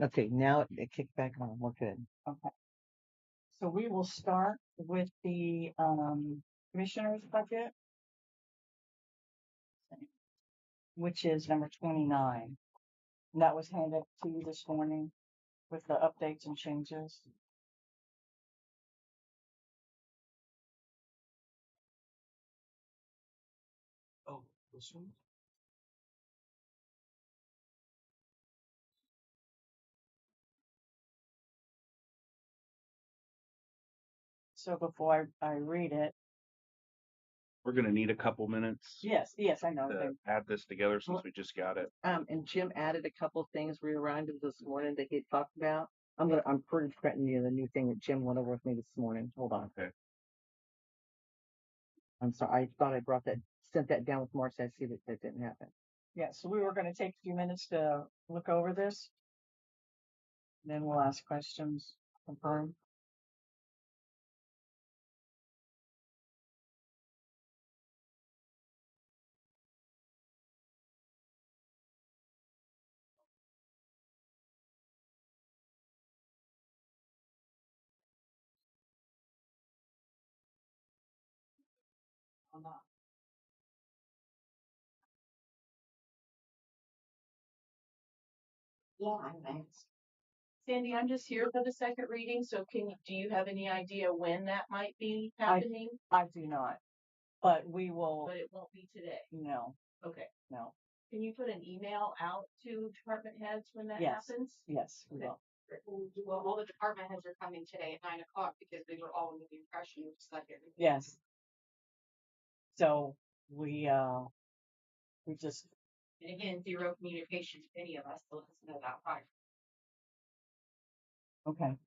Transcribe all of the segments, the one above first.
Okay, now it kicked back on. We're good. Okay. So we will start with the commissioner's budget, which is number 29. And that was handed to you this morning with the updates and changes. Oh, this one? So before I read it, We're gonna need a couple minutes yes, I know. to add this together since we just got it. And Jim added a couple things rearranged this morning that he talked about. I'm printing you the new thing that Jim went over with me this morning. Hold on. Okay. I'm sorry. I thought I sent that down with Marcia. I see that didn't happen. Yeah, so we were going to take a few minutes to look over this. Then we'll ask questions, confirm. Yeah, I'm Sandy, I'm just here for the second reading, so do you have any idea when that might be happening? I do not, but we will. But it won't be today. No, Okay. no. Can you put an email out to department heads when that Yes. happens? Yes, we Okay. will. Well, all the department heads are coming today at 9 o'clock because they were all under the impression it was like everything. Yes. So we just, And again, zero communication to any of us to let us know that prior. okay.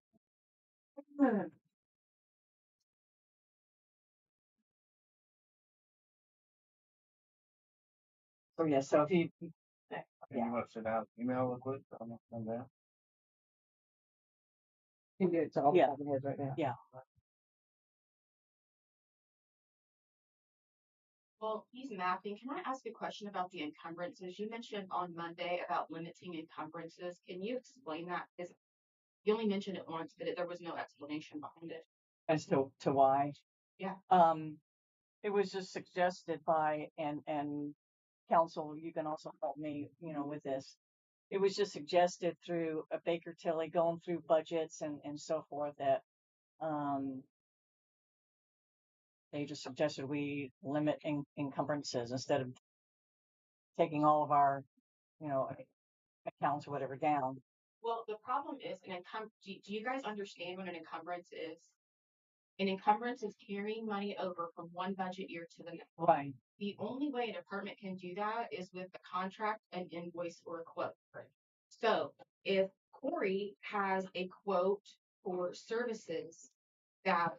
So yeah, so if you, You want to send out email real quick? I'm gonna send that. You can do it to all the Yeah. department heads right now. yeah, Well, he's mapping. Can I ask a question about the encumbrances? You mentioned on Monday about limiting encumbrances. Can you explain that? Because you only mentioned it once, but there was no explanation behind it. as to why. Yeah. It was just suggested by and council. You can also help me, with this. It was just suggested through a Baker Tilly going through budgets and so forth that they just suggested we limit encumbrances instead of taking all of our, accounts or whatever down. Well, the problem is do you guys understand what an encumbrance is? An encumbrance is carrying money over from one budget year to the next. Right. The only way a department can do that is with a contract, an invoice, or a quote. So if Corey has a quote for services that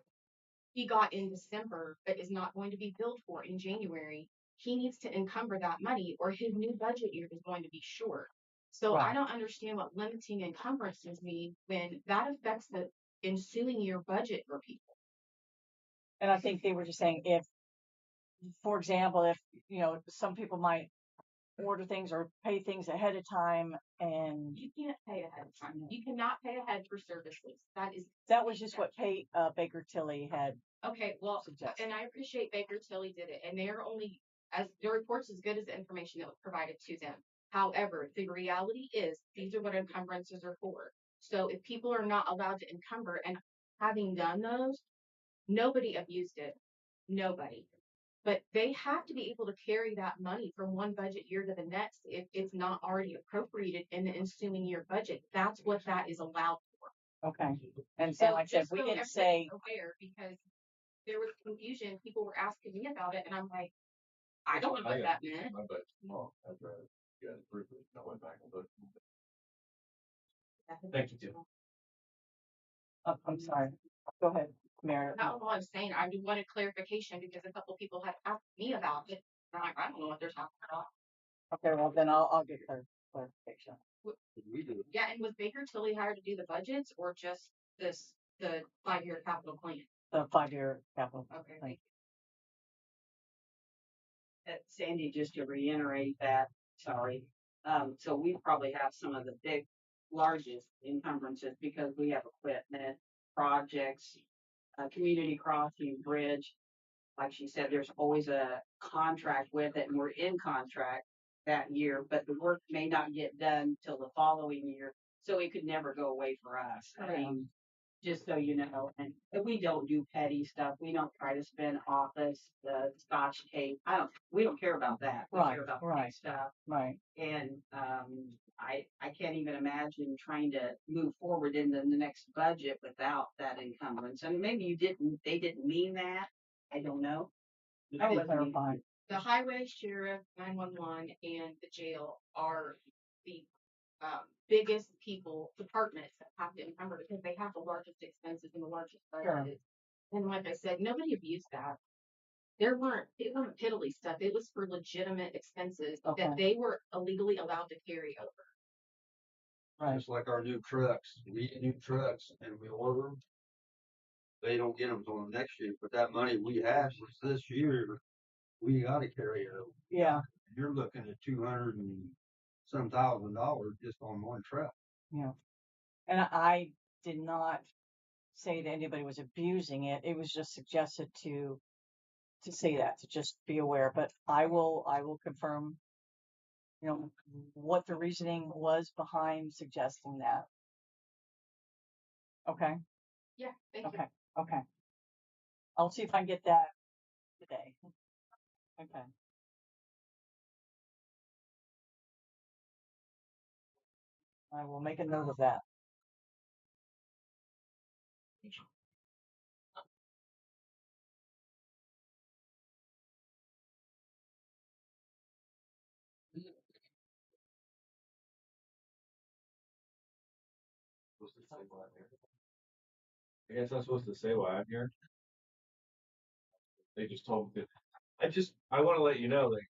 he got in December but is not going to be billed for in January, he needs to encumber that money or his new budget year is going to be short. So Right. I don't understand what limiting encumbrances mean when that affects the ensuing year budget for people. And I think they were just saying if, for example, if, some people might order things or pay things ahead of time and You can't pay ahead of time. You cannot pay ahead for services. that was just what Baker Tilly had. Okay, well, suggested. and I appreciate Baker Tilly did it, and they are only as their report's as good as the information that was provided to them. However, the reality is these are what encumbrances are for. So if people are not allowed to encumber, and having done those, nobody abused it. Nobody. But they have to be able to carry that money from one budget year to the next if it's not already appropriated in the ensuing year budget. That's what that is allowed for. Okay. And So like I said, we didn't say aware because there was confusion. People were asking me about it, and I'm like, I don't know what that meant. I'd rather you guys approve it. I went back and looked. Thank you, Tim. I'm sorry. Go ahead, Meredith. Not what I'm saying. I just wanted clarification because a couple people had asked me about it. And I'm like, I don't know what they're talking about. Okay, well then I'll get clarification. Yeah, and was Baker Tilly hired to do the budgets or just the 5-year capital plan? The 5-year capital. Okay. Plan. Sandy, just to reiterate that, sorry. So we probably have some of the big largest encumbrances because we have equipment, projects, community crossing, bridge. Like she said, there's always a contract with it, and we're in contract that year, but the work may not get done till the following year, so it could never go away for us. I mean, just so you know, and we don't do petty stuff. We don't try to spend office, scotch tape. We don't care about that. We Right, care about the right. big stuff. Right. And I can't even imagine trying to move forward in the next budget without that encumbrance. And maybe they didn't mean that. I don't know. I will Wasn't mean- clarify. The highway, sheriff, 911, and the jail are the biggest departments that have to encumber because they have the largest expenses and the largest Sure. budgets. And like I said, nobody abused that. It weren't piddly stuff. It was for legitimate expenses Okay. that they were illegally allowed to carry over. Right. Just like our new trucks, we get new trucks and we order them. They don't get them till the next year, but that money we have was this year, we gotta carry it over. Yeah. You're looking at $200 and some $1,000 just on one truck. Yeah. And I did not say that anybody was abusing it. It was just suggested to say that, to just be aware. But I will confirm, what the reasoning was behind suggesting that. Okay. Yeah, thank you. Okay. Okay. I'll see if I can get that today. Okay. I will make a note of that. I guess I'm supposed to say why I'm here. They just told me that. I want to let you know, like,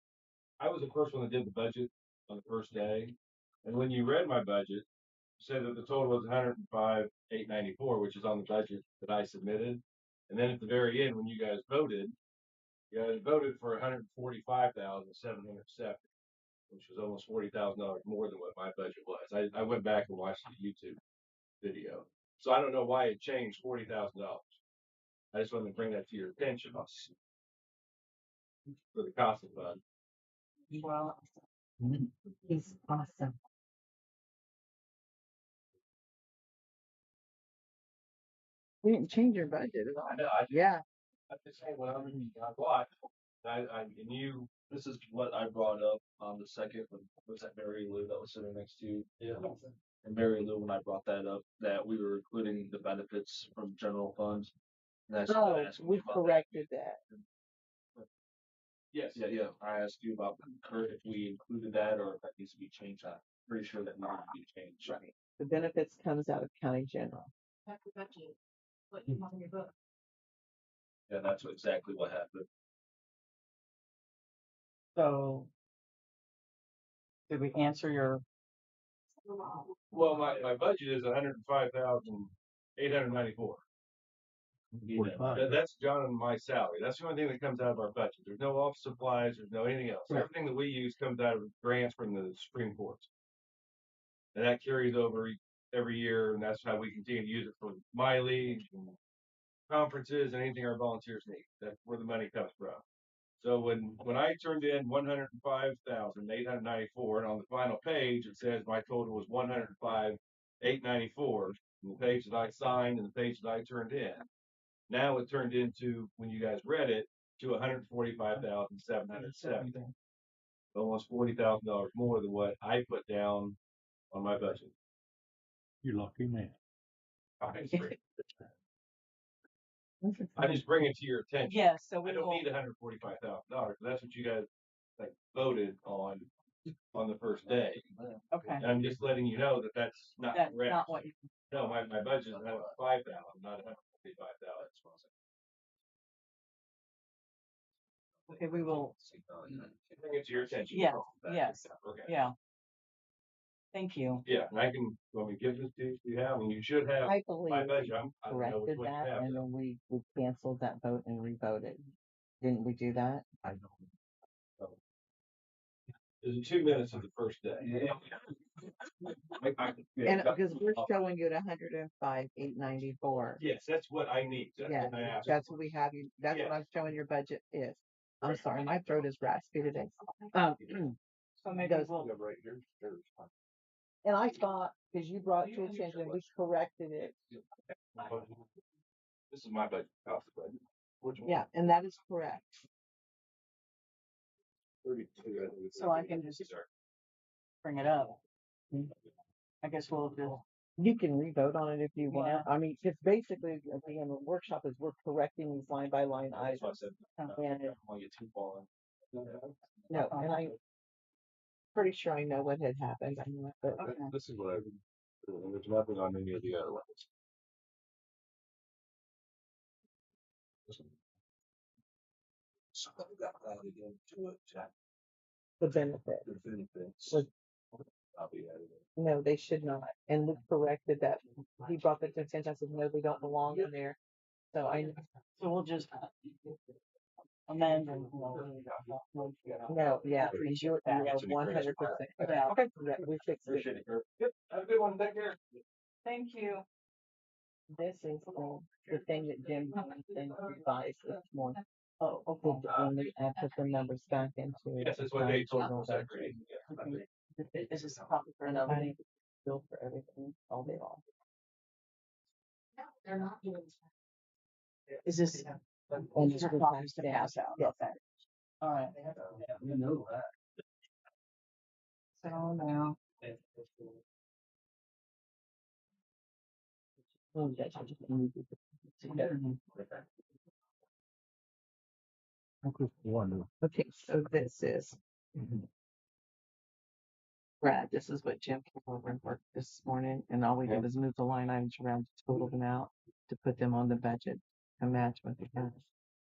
I was the first one that did the budget on the first day. And when you read my budget, it said that the total was 105,894, which is on the budget that I submitted. And then at the very end, when you guys voted for 145,770, which was almost $40,000 more than what my budget was. I went back and watched the YouTube video. So I don't know why it changed $40,000. I just wanted to bring that to your attention for the CASA fund. Well, He's awesome. We didn't change your budget at all. I know. Yeah. I'm just saying what I'm watched. This is what I brought up on the second, was that Mary Lou that was sitting next to you? Yeah. And Mary Lou, when I brought that up, that we were including the benefits from general funds. And I started Oh, asking we you about corrected that. Yes. Yeah. I asked you about if we included that or if that needs to be changed. I'm pretty sure that needs to be changed. Right. The benefits comes out of county general. That's the budget. What you have in your book. Yeah, that's exactly what happened. so did we answer your? Well, my budget is 105,894. That's John and my salary. That's the only thing that comes out of our budget. There's no office supplies. There's no anything else. Right. Everything that we use comes out of grants from the Supreme Court. And that carries over every year, and that's how we continue to use it for mileage and conferences and anything our volunteers need. That's where the money comes from. So when I turned in 105,894, and on the final page it says my total was 105,894, and the page that I signed and the page that I turned in. Now it turned into, when you guys read it, to 145,770. Almost $40,000 more than what I put down on my budget. You lucky man. I just bring it to your attention. Yes. So I we don't will. need $145,000. That's what you guys voted on the first day. Okay. And I'm just letting you know that that's not That's correct. not what you. No, my budget is 105,000, not 145,000. Okay. We will. Bring it to your attention. Yes, yes. Okay. Yeah. Thank you. Yeah, and I can, when we give this to you, have, and you should have I believe my we budget. I don't know corrected what you that, have. and then we canceled that vote and revoted. Didn't we do that? There's 2 minutes of the first day. Yeah, And because we're showing you at 105,894. yes, that's what I need. That's Yeah, what I asked. that's what we have you. That's what Yes. I'm showing your budget is. I'm Right. sorry, my throat is raspy today. So maybe Those- we'll, Right here. There's one. And I thought, because you brought it to attention, we corrected it. This is my budget. House budget. Which one? Yeah, and that is correct. 32. I think it's so I can just bring it up. I guess we'll just, You can re-vote on it if you want. Yeah. I mean, it's basically, again, the workshop is we're correcting these line by line That's why I items. said. And I'll get too far. no, and I'm pretty sure I know what had happened. I know, but Okay. This is what I. There's nothing on any of the other ones. Somebody got added into it. the benefit. The benefits. Was- I'll be added in. No, they should not. And we corrected that. He brought that to attention. I said, no, they don't belong in there. So so we'll just amend and. no, yeah, Appreciate you're that. 100%. Yeah. Okay, yeah, we fixed Appreciate it. it, Kurt. Yep. Have a good one. Take care. Thank you. This is the thing that Jim advised this morning. Oh, Okay, okay. when I put the numbers back into it. Yes, that's what they told Final us. budget. Is this a copy for And I'm everybody? bill for everything all day long. They're not doing. Is this? And These are it's copies to passed pass out. Yes. Okay. All right. You know that. So now, Oh, that's just easy to- Okay, so this is. Brad, this is what Jim came over and worked this morning, and all we did was move the line items around to total them out to put them on the budget to match what they have.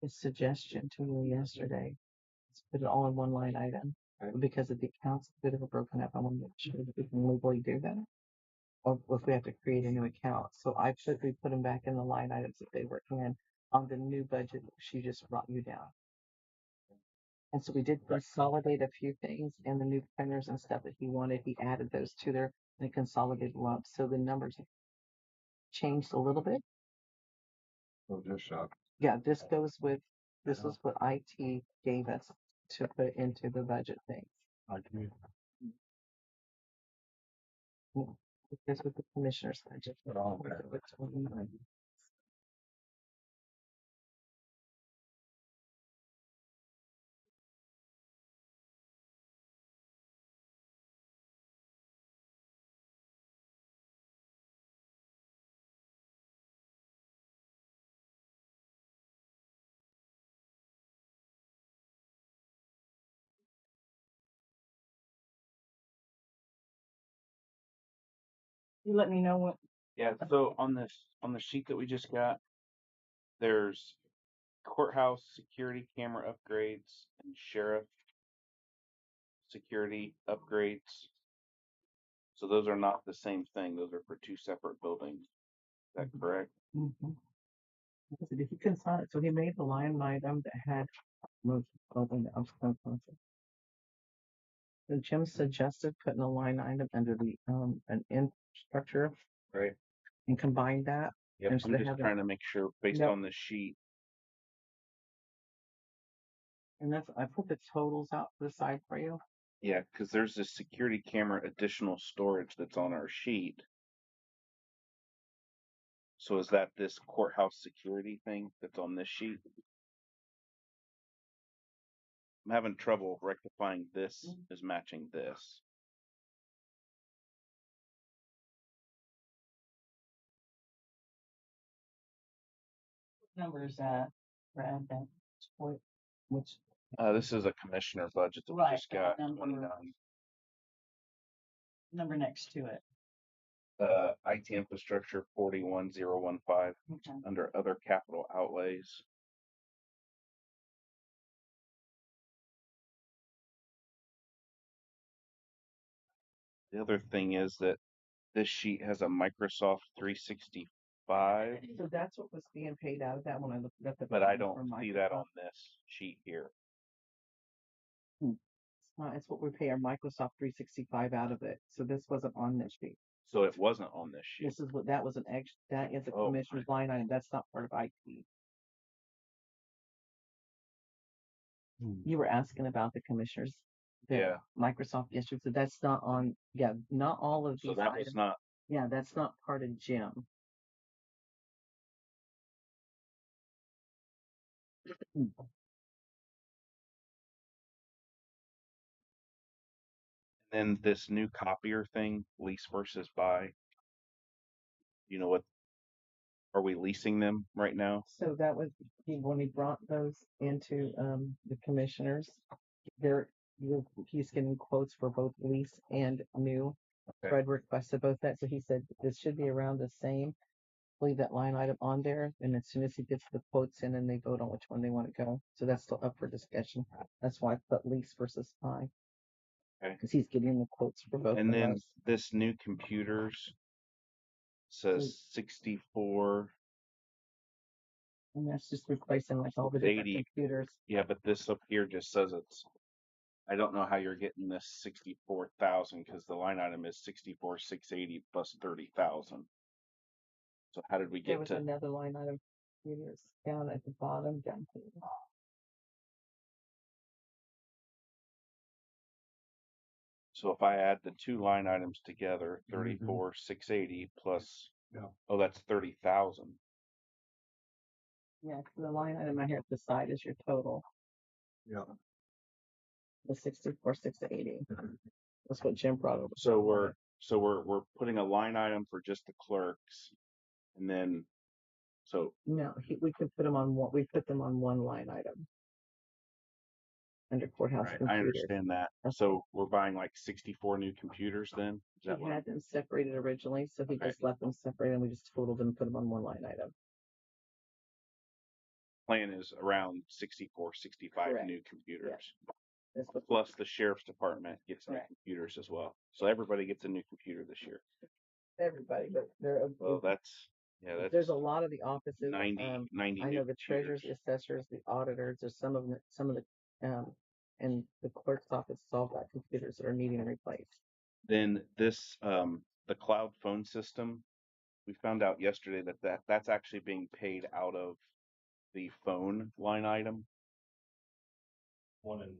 His suggestion to me yesterday is put it all in one line item. Okay. Because of the accounts that are broken up, I want to make sure that we can legally do that. Or if we have to create a new account. So we put them back in the line items that they were in on the new budget that she just brought you down. And so we did consolidate a few things and the new printers and stuff that he wanted, he added those to there and consolidated lumps. So the numbers have changed a little bit. Oh, just shock. Yeah, this is what IT gave us to put into the budget thing. This was the commissioner's budget. you let me know what, Yeah, so on the sheet that we just got, there's courthouse security camera upgrades and sheriff security upgrades. So those are not the same thing. Those are for two separate buildings. Is that correct? Mm-hmm. Because he consolidate, so he made the line item that had most open the concept. And Jim suggested putting a line item under the an infrastructure Right. and combine that. Yep. Instead I'm of just having- trying to make sure based Yep. on the sheet. And that's I put the totals out to the side for you. Yeah, because there's this security camera additional storage that's on our sheet. So is that this courthouse security thing that's on this sheet? I'm having trouble rectifying this as matching this. what number is that? Brad, then? Which This is a commissioner budget that we Right, just got. number- 29. Number next to it. IT infrastructure 41015 Okay. under other capital outlays. The other thing is that this sheet has a Microsoft 365, so that's what was being paid out of that when I looked at the. but I for don't see that on Microsoft. this sheet here. It's what we pay our Microsoft 365 out of it. So this wasn't on this sheet. So it wasn't on this sheet. This is what, that was an extra, that is a Oh. commissioner's line item. That's not part of IT. You were asking about the commissioners. The Yeah. Microsoft district, so that's not on, yeah, not all of So these that was items. not, Yeah, that's not part of Jim. then this new copier thing, lease versus buy. You know what? Are we leasing them right now? So that was, when he brought those into, the commissioners, they're, he's getting quotes for both lease and new. Okay. Fred requested both that, so he said this should be around the same. Leave that line item on there, and as soon as he gets the quotes in, and they vote on which one they want to go. So that's still up for discussion. That's why I put lease versus buy. Okay. Because he's getting the quotes for both And of then those. this new computers says 64. And that's just replacing like all the different 80. computers. Yeah, but this up here just says it's. I don't know how you're getting this 64,000 because the line item is 64,680 plus 30,000. So how did we There get was to? another line item computers down at the bottom, down here. So if I add the two line items together, 34,680 plus. Yeah. Oh, that's 30,000. Yeah, the line item out here at the side is your total. Yeah. The 64,680. That's what Jim brought over. So we're putting a line item for just the clerks, and then so No, we could put them on one. We put them on one line item under courthouse right, I computers. understand that. So we're buying like 64 new computers then? Is He that what? had them separated originally, so he Okay. just left them separated, and we just totaled them and put them on one line item. Plan is around 64, 65 Correct. new computers. That's what Plus the sheriff's department gets new Correct. computers as well. So everybody gets a new computer this year. everybody, but there. Well, that's There's a lot of the offices. 90 I new know the treasurers, the computers. assessors, the auditors. There's some of the and the clerk's office all got computers that are needing replaced. Then this the cloud phone system, we found out yesterday that's actually being paid out of the phone line item. One in.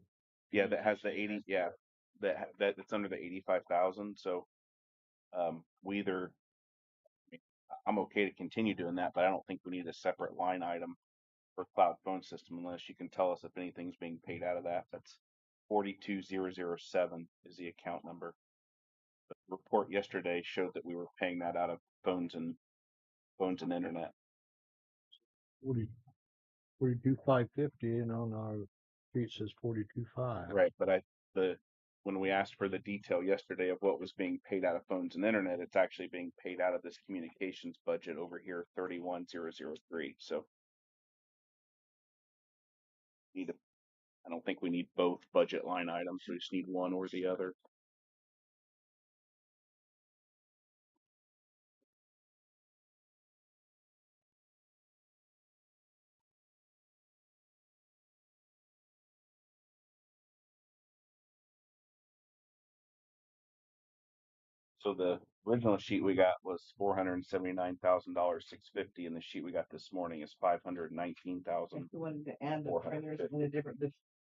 Yeah, that has the 80. Yeah, that it's under the 85,000. So we either. I'm okay to continue doing that, but I don't think we need a separate line item for cloud phone system unless you can tell us if anything's being paid out of that. That's 42007 is the account number. The report yesterday showed that we were paying that out of phones and internet. 42,550, and on our sheet says 42,500. Right, but when we asked for the detail yesterday of what was being paid out of phones and internet, it's actually being paid out of this communications budget over here, 31003. So I don't think we need both budget line items. We just need one or the other. So the original sheet we got was $479,650, and the sheet we got this morning is If $519,000. you wanted to add the 450. printers and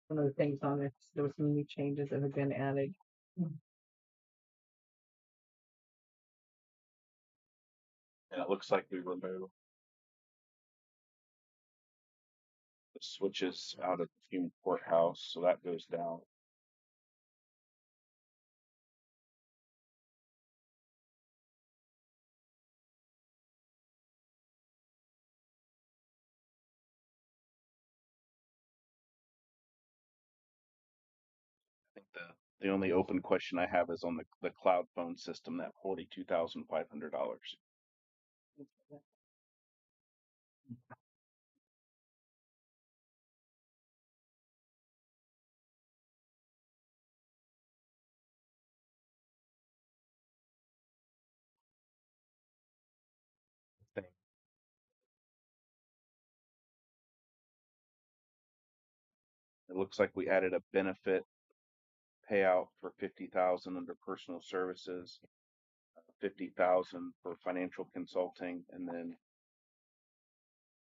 some of the things on it, there were some new changes that have been added. And it looks like we removed the switches out of the Hume Courthouse, so that goes down. I think the only open question I have is on the cloud phone system, that $42,500. Thing. It looks like we added a benefit payout for 50,000 under personal services, 50,000 for financial consulting, and then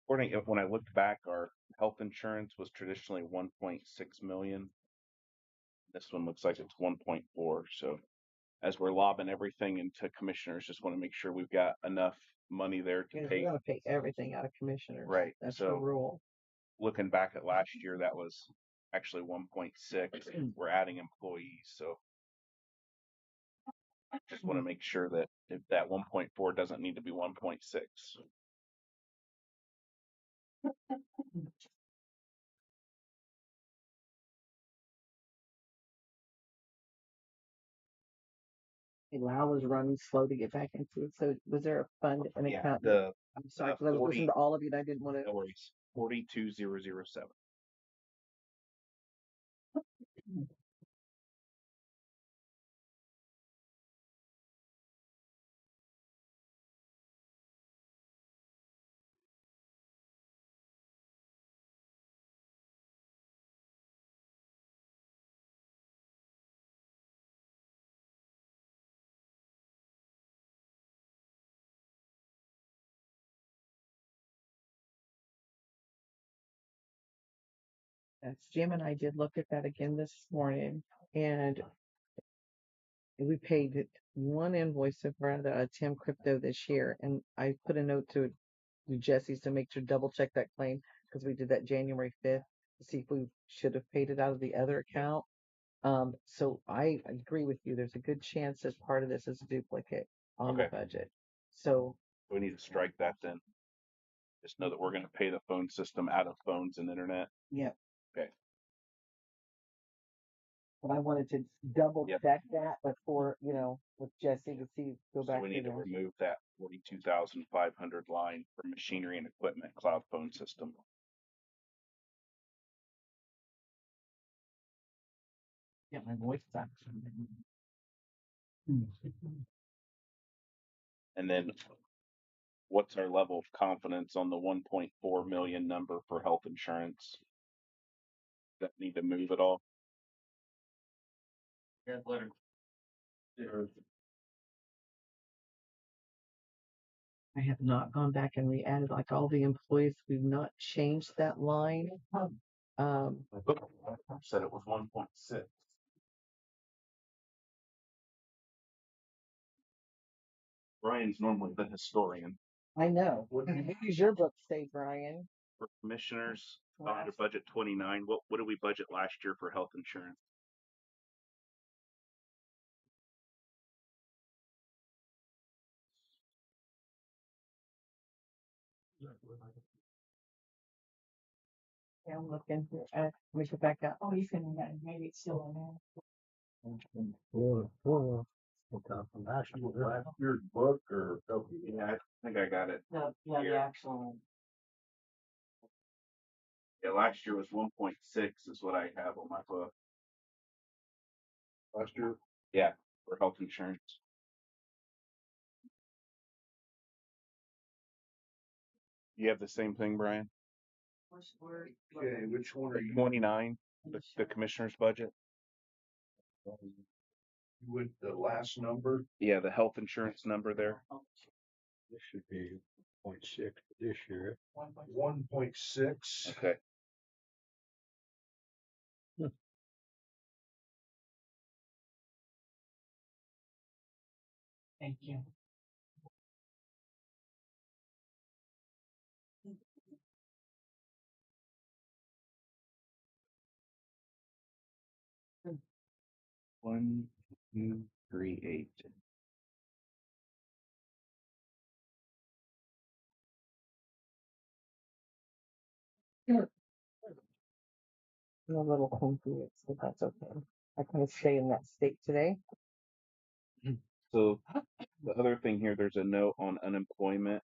when I looked back, our health insurance was traditionally 1.6 million. This one looks like it's 1.4. So as we're lobbing everything into commissioners, just want to make sure we've got enough money there to Because pay. we're gonna pay everything out of commissioners. Right. That's the So rule. looking back at last year, that was actually 1.6. We're adding employees, so just want to make sure that if that 1.4 doesn't need to be 1.6. Lau was running slow to get back into it. So was there a fund, an Yeah, account? the I'm sorry, because I was 40 listening to all of you and I didn't want to. no worries. 42007. That's Jim and I did look at that again this morning, and we paid one invoice for the Tim Crypto this year, and I put a note to Jesse's to make sure double check that claim because we did that January 5th to see if we should have paid it out of the other account. So I agree with you. There's a good chance that part of this is a duplicate on the Okay. budget. So We need to strike that then. Just know that we're going to pay the phone system out of phones and internet. yeah, Okay. but I wanted to double Yep. check that before, with Jesse to see, go So back we to need to them. remove that 42,500 line for machinery and equipment cloud phone system. Yeah, my voice is actually. And then what's our level of confidence on the 1.4 million number for health insurance? That need to move at all? Yeah, later. I have not gone back and re-added like all the employees. We've not changed that line. My book said it was 1.6. Brian's normally the historian. I know. What does your book say, Brian? For commissioners, under budget 29, what did we budget last year for health insurance? Yeah, I'm looking. Let me go back up. Oh, you can, maybe it's still in there. Last year's book or Yeah, I think I got it. The Here. actual. Yeah, last year was 1.6 is what I have on my book. last year? Yeah, for health insurance. You have the same thing, Brian? Okay, which one are you 29, the commissioner's budget? with the last number? Yeah, the health insurance number there. This should be 0.6 this year. 1.6. Okay. Thank you. One, 2, 3, 8. I'm a little confused, but that's okay. I kind of stay in that state today. So the other thing here, there's a note on unemployment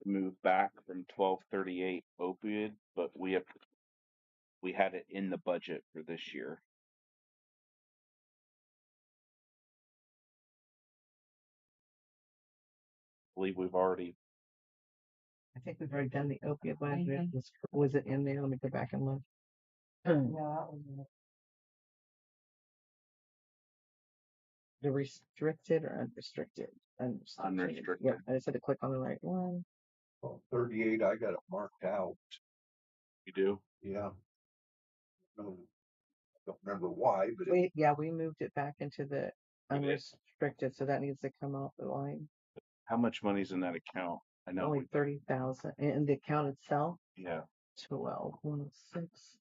to move back from 1238 opioid, but we had it in the budget for this year. I believe we've already. I think we've already done the opiate one. Was it in there? Let me go back and look. Yeah, that was it. The restricted or unrestricted? Unrestricted. Yep, I just had to click on the right one. Well, 38, I got it marked out. You do? Yeah. No, don't remember why, but We moved it back into the We did. unrestricted, so that needs to come off the line. How much money's in that account? I know. Only 30,000, and the account itself, Yeah. 1216.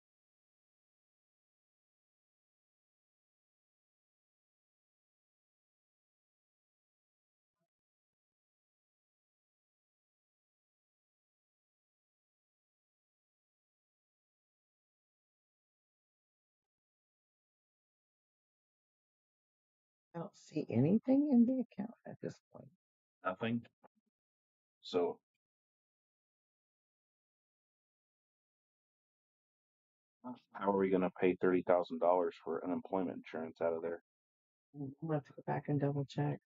I don't see anything in the account at this point. Nothing. So how are we gonna pay $30,000 for unemployment insurance out of there? I'm gonna have to go back and double check.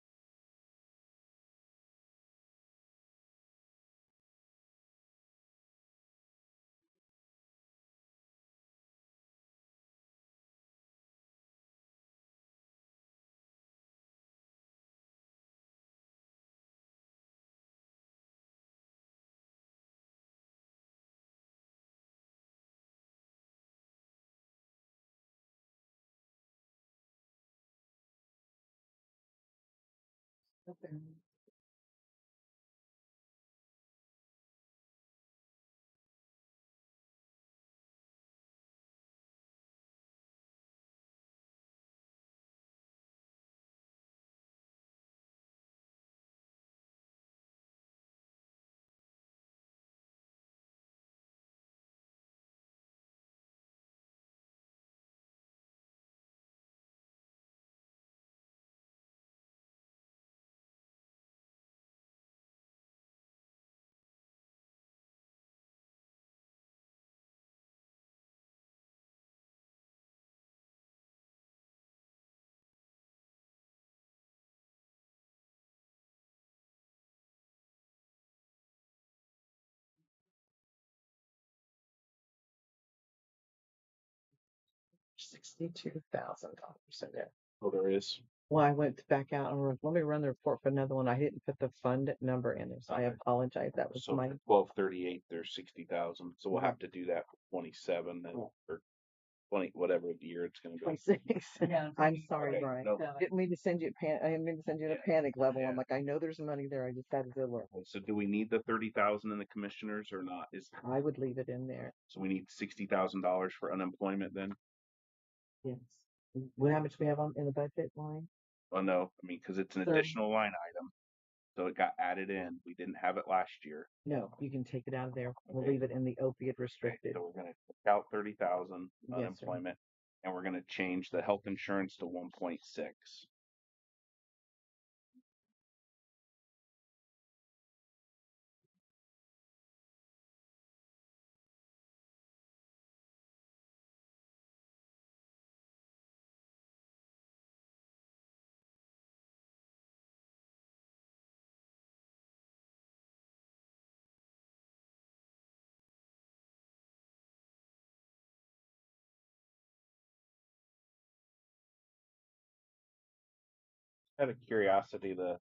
Okay. $62,000 in there. Oh, there is. Well, I went back out and let me run the report for another one. I didn't put the fund number in there, so I Okay. apologize. That was So my 1238, there's 60,000. So we'll Yeah. have to do that for 27 then, Yeah. or 20, whatever the year it's gonna be. 26. Yeah. I'm sorry, Okay, Brian. no. Didn't mean to send you I didn't mean to send you to Yeah. a panic level. Yeah. I'm like, I know there's money there. I just had to do work. So do we need the 30,000 in the commissioners or not? I would leave it in there. So we need $60,000 for unemployment then? Yes. Well, how much we have on in the budget line? Oh, no, I mean, cause it's an 30. additional line item. So it got added in. We didn't have it last year. No, you can take it out of there. We'll Okay. leave it in the opiate Okay, restricted. so we're gonna take out 30,000 Yes, sir. unemployment, and we're gonna change the health insurance to 1.6. Out of curiosity, the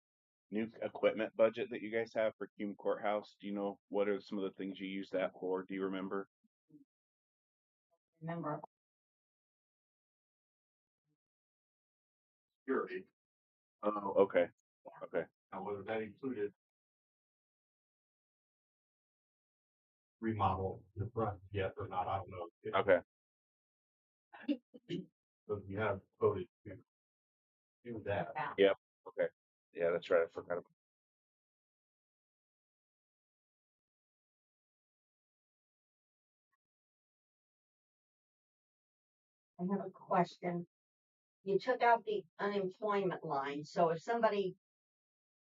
new equipment budget that you guys have for Cume Courthouse, do you know what are some of the things you use that for? Do you remember? Remember. Security. Oh, okay. Okay. Now, whether that included remodel the front yet or not, I don't know. Okay. But we have voted to do that. Yep. Okay. Yeah, that's right. I forgot about. I have a question. You took out the unemployment line, so if somebody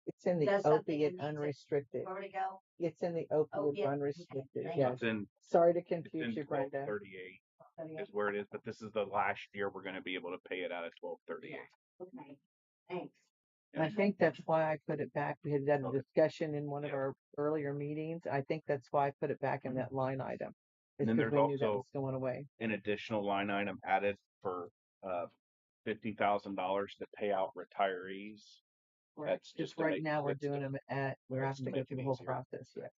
It's in the does something opiate and needs it, unrestricted. where to go? It's in the opiate Opiate, okay, unrestricted. thank Yes. It's in Sorry to it's confuse in you, Brenda. 1238 is where it is, but this is the last year we're gonna be able to pay it out of 1238. Okay, thanks. And I think that's why I put it back. We had that Okay. discussion in one of Yeah. our earlier meetings. I think that's why I put it back in that line item. It's And then because there's we knew that also was going away. an additional line item added for $50,000 to pay out retirees. Right. That's Just just to right make now we're it's to- doing them we're that's having to to go make through it the whole easier. process yet.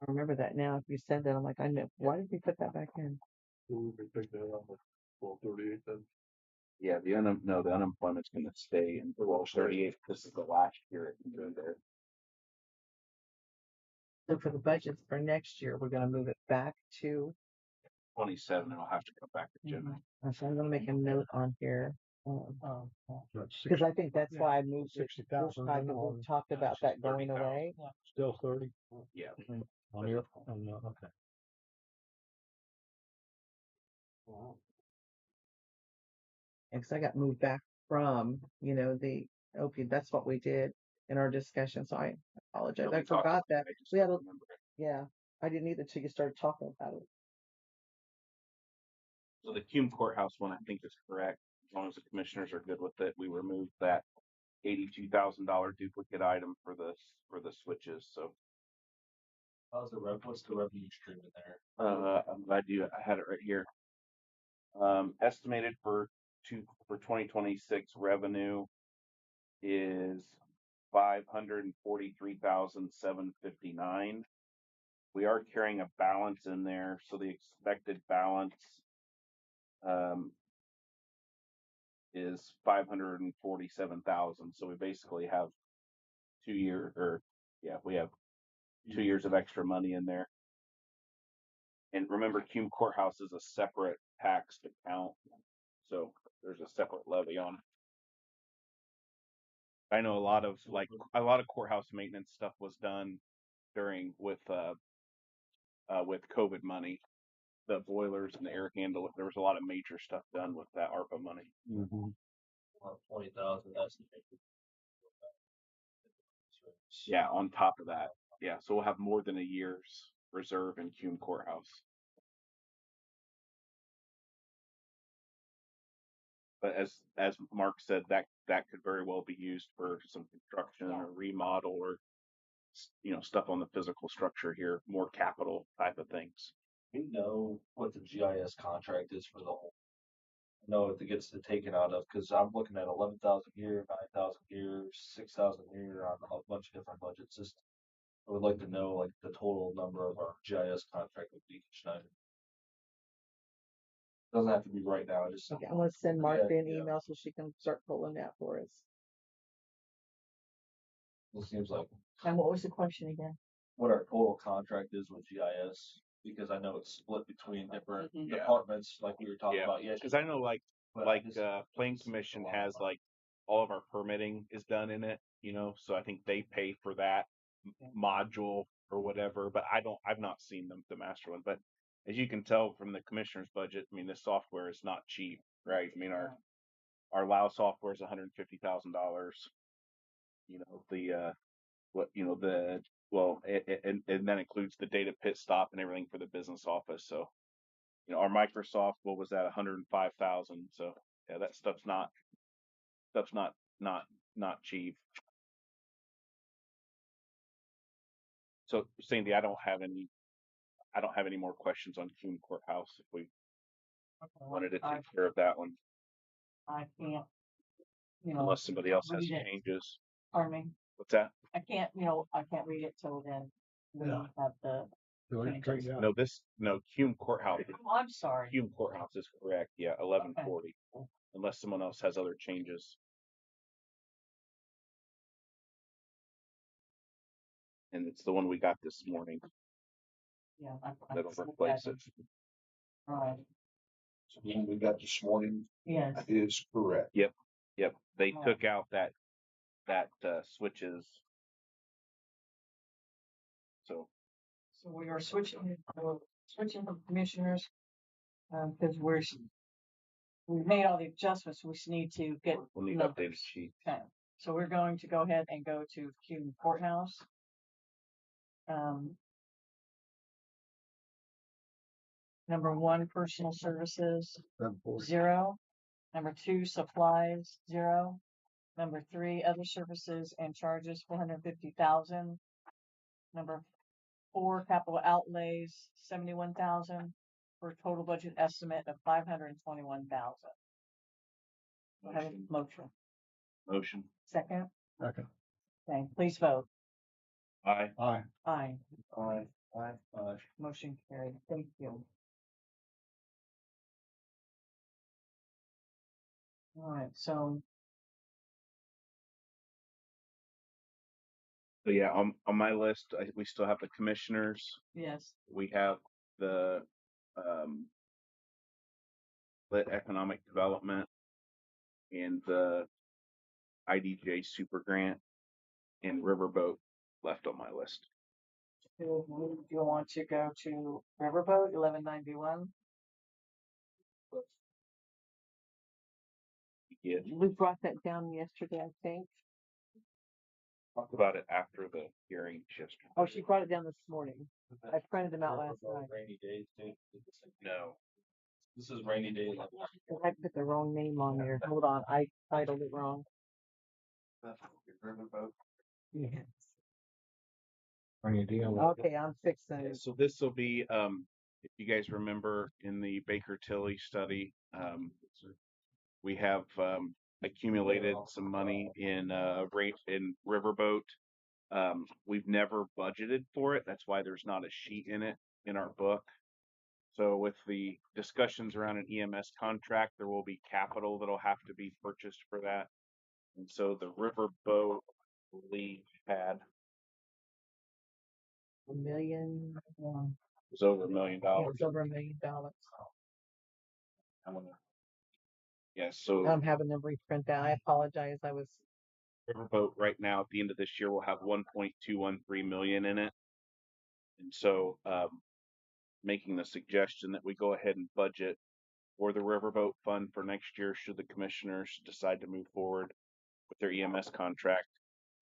I remember that now. If you said that, I'm like, I know. Why did we put that back in? We picked that up at 12:38 then. Yeah, the unemployment's going to stay in 1238. This is the last year it can go there. So for the budgets for next year, we're gonna move it back to. 27, and I'll have to come back to general. So I'm gonna make a note on here. That's Because I think that's why I moved it. 60,000 this time, 'cause we on- talked about that going 30,000. away. Still 30 Yeah. on your, okay. Wow. Because I got moved back from, the opiate. That's what we did in our discussion. So I apologize. We I talked forgot about that. it, I just We had don't a, remember it. yeah, I didn't either till you started talking about it. So the Cume Courthouse one, I think, is correct. As long as the commissioners are good with it, we removed that $82,000 duplicate item for the switches. So What's the revenue stream in there? I'm glad I had it right here. Estimated for 2026 revenue is 543,759. We are carrying a balance in there, so the expected balance is 547,000. So we basically have 2 year, or yeah, we have 2 years of extra money in there. And remember, Cume Courthouse is a separate taxed account, so there's a separate levy on it. I know a lot of courthouse maintenance stuff was done with COVID money, the boilers and the air handle. There was a lot of major stuff done with that ARPA money. Mm-hmm. 20,000. That's Yeah, on top of that, yeah. So we'll have more than a year's reserve in Cume Courthouse. But as Mark said, that could very well be used for some construction or remodel or stuff on the physical structure here, more capital type of things. We know what the GIS contract is for the whole. I know if it gets taken out of, because I'm looking at 11,000 here, 9,000 here, 6,000 here on a bunch of different budget systems. I would like to know like the total number of our GIS contract with Beacon Schneider. Doesn't have to be right now. Just Okay, I'm gonna send Martha an yeah. email so she can start pulling that for us. It seems like And what was the question again? what our total contract is with GIS, because I know it's split between different Yeah. departments, like we were talking about. Yeah, because I know but I just- Plain it's Commission a lot has of money. all of our permitting is done in it, so I think they pay for that module or whatever. But I've not seen the master one. But as you can tell from the commissioner's budget, I mean, this software is not cheap, right? I mean, our Lao software is $150,000. And that includes the data pit stop and everything for the business office. So, our Microsoft, what was that, 105,000. So yeah, that stuff's not cheap. So Sandy, I don't have any more questions on Cume Courthouse. If we wanted to take care of that one, I can't, unless somebody else has read it. changes. Pardon me. What's that? I can't read it till then. We Yeah. have the. So it's straightened out. No, Cume Courthouse. Oh, I'm sorry. Cume Courthouse is correct. Yeah, 1140. Unless someone else has other changes. And it's the one we got this morning Yeah. that'll replace it. All right. So the one we got this morning Yes. is correct. Yep. They Oh. took out that switches. So we are switching the commissioners, because we made all the adjustments. We just need to get we'll need numbers. updated sheet. Okay. So we're going to go ahead and go to Cume Courthouse. Number 1, personal services, 740. 0. Number 2, supplies, 0. Number 3, other services and charges, 450,000. Number 4, capital outlays, 71,000, for a total budget estimate of 521,000. Do I have a motion? Motion. Second? Second. Okay, please vote. Aye. Aye. Aye. Aye. Motion carried. Thank you. All right, so So yeah, on my list, we still have the commissioners. yes, We have the lit economic development and the IDJ super grant and riverboat left on my list. do you want to go to Riverboat 1191? Yeah, We brought that down yesterday, I think. talked about it after the hearing yesterday. Oh, she brought it down this morning. I printed them out last night. Rainy days too. No. This is rainy day. I put the wrong name on there. Hold on, I titled it wrong. Yes. Rainy deal. Okay, I'm fixing it. So this will be, if you guys remember in the Baker Tilly study, we have accumulated some money in rate in Riverboat. We've never budgeted for it. That's why there's not a sheet in it in our book. So with the discussions around an EMS contract, there will be capital that'll have to be purchased for that. And so the Riverboat League had $1 million. was over $1 million. It's over $1 million. Yeah, so I'm having them reprint that. I apologize. I was Riverboat right now at the end of this year will have 1.213 million in it. And so making the suggestion that we go ahead and budget for the Riverboat Fund for next year should the commissioners decide to move forward with their EMS contract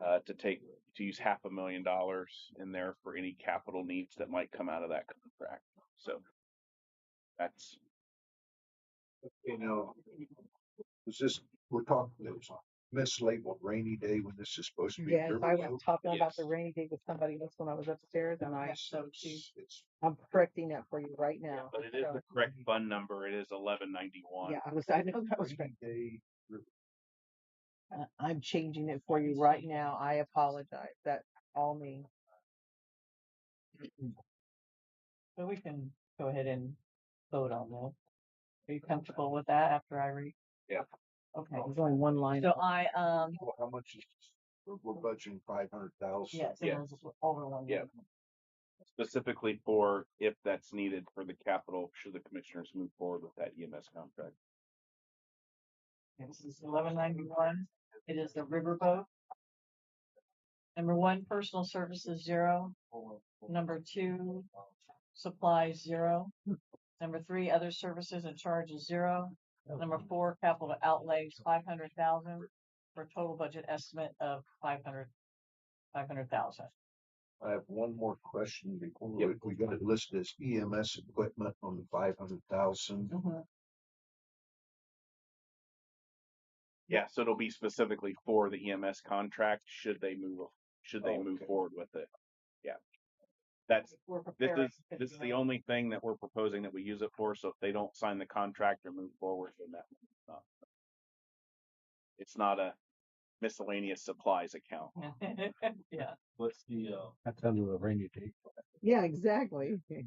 to use $500,000 in there for any capital needs that might come out of that contract. So that's You know, was this, we're talking, it was mislabeled rainy day when this is supposed to be yes, I was riverboat. talking about the Yes. rainy day with somebody else when I was upstairs, and It's I'm correcting that for you right now. but it is the correct fund number. It is 1191. Yeah, I know that was right. rainy day. I'm changing it for you right now. I apologize. That's all me. So we can go ahead and vote on that. Are you comfortable with that after I read? Yeah. Okay. There's only one line. So I, Well, how much is, we're budgeting 500,000. yes, Yeah. it was over 1 Yeah. million. Specifically for if that's needed for the capital, should the commissioners move forward with that EMS contract. This is 1191. It is the Riverboat. Number 1, personal services 0. Number 2, supplies 0. Number 3, other services and charges 0. Number 4, capital outlays 500,000 for a total budget estimate of 500,000. I have one more question before Yep. we got it listed as EMS equipment on the 500,000. Yeah, so it'll be specifically for the EMS contract should they move Okay. forward with it. Yeah. That's We're this preparing. is the only thing that we're proposing that we use it for. So if they don't sign the contract or move forward, then it's not a miscellaneous supplies account. Yeah. What's the That's under the rainy day. Yeah, exactly. I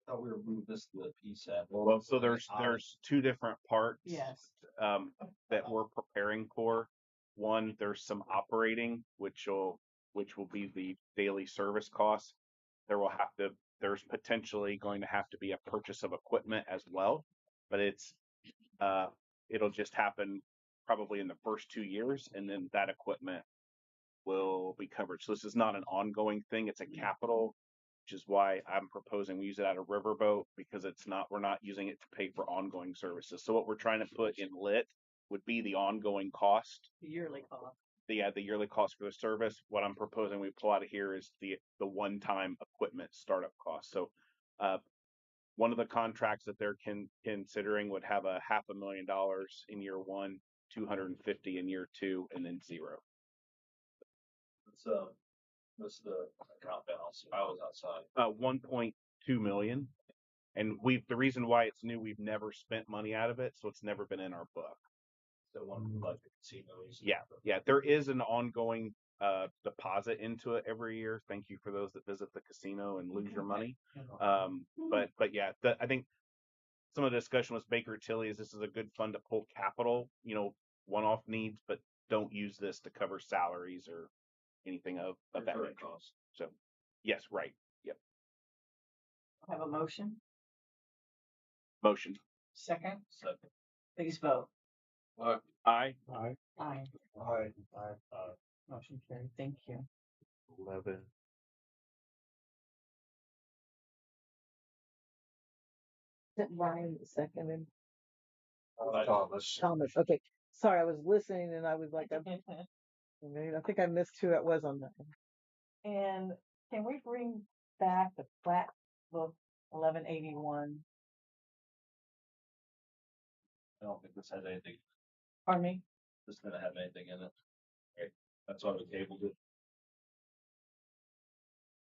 thought we were moving this to the PSAP. Well, so there's two different parts. Yes. That we're preparing for. One, there's some operating, which will be the daily service costs. There's potentially going to have to be a purchase of equipment as well, but it'll just happen probably in the first 2 years, and then that equipment will be covered. So this is not an ongoing thing; it's a capital, which is why I'm proposing we use it out of Riverboat because we're not using it to pay for ongoing services. So what we're trying to put in lit would be the ongoing cost. The yearly cost. The yearly cost for the service. What I'm proposing we pull out of here is the one-time equipment startup cost. So one of the contracts that they're considering would have $500,000 in year 1, 250 in year 2, and then 0. What's the account balance? I was outside. 1.2 million. And the reason why it's new, we've never spent money out of it, so it's never been in our book. So one like the casinos. Yeah. There is an ongoing deposit into it every year. Thank you for those that visit the casino and lose your money. But yeah, I think some of the discussion was Baker Tilly is this is a good fund to pull capital, one-off needs, but don't use this to cover salaries or anything of that Recurring nature. costs. So yes, right. Yep. Have a motion? Motion. Second? Second. Please vote. Aye. Aye. Aye. Motion carried. Thank you. 11. Is it Ryan that seconded? Thomas. Thomas. Okay. Sorry, I was listening and I was like, I think I missed who it was on that one. And can we bring back the plat book 1181? I don't think this has anything. Pardon me? This didn't have anything in it. Right. That's why we tabled it.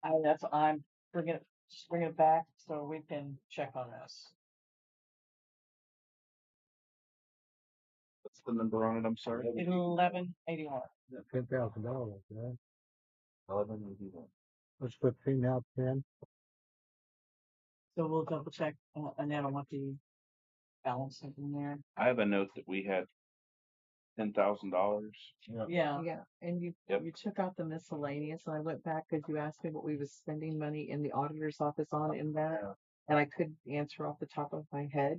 I'm just bring it back so we can check on this. What's the number on it? I'm sorry. 1181. $10,000, man. 1181. Let's put P out 10. So we'll double check Annette on what the balance is in there. I have a note that we had $10,000. Yeah. Yeah, and you Yep. you took out the miscellaneous, and I went back because you asked me what we was spending money in the auditor's office on in that, and I couldn't answer off the top of my head.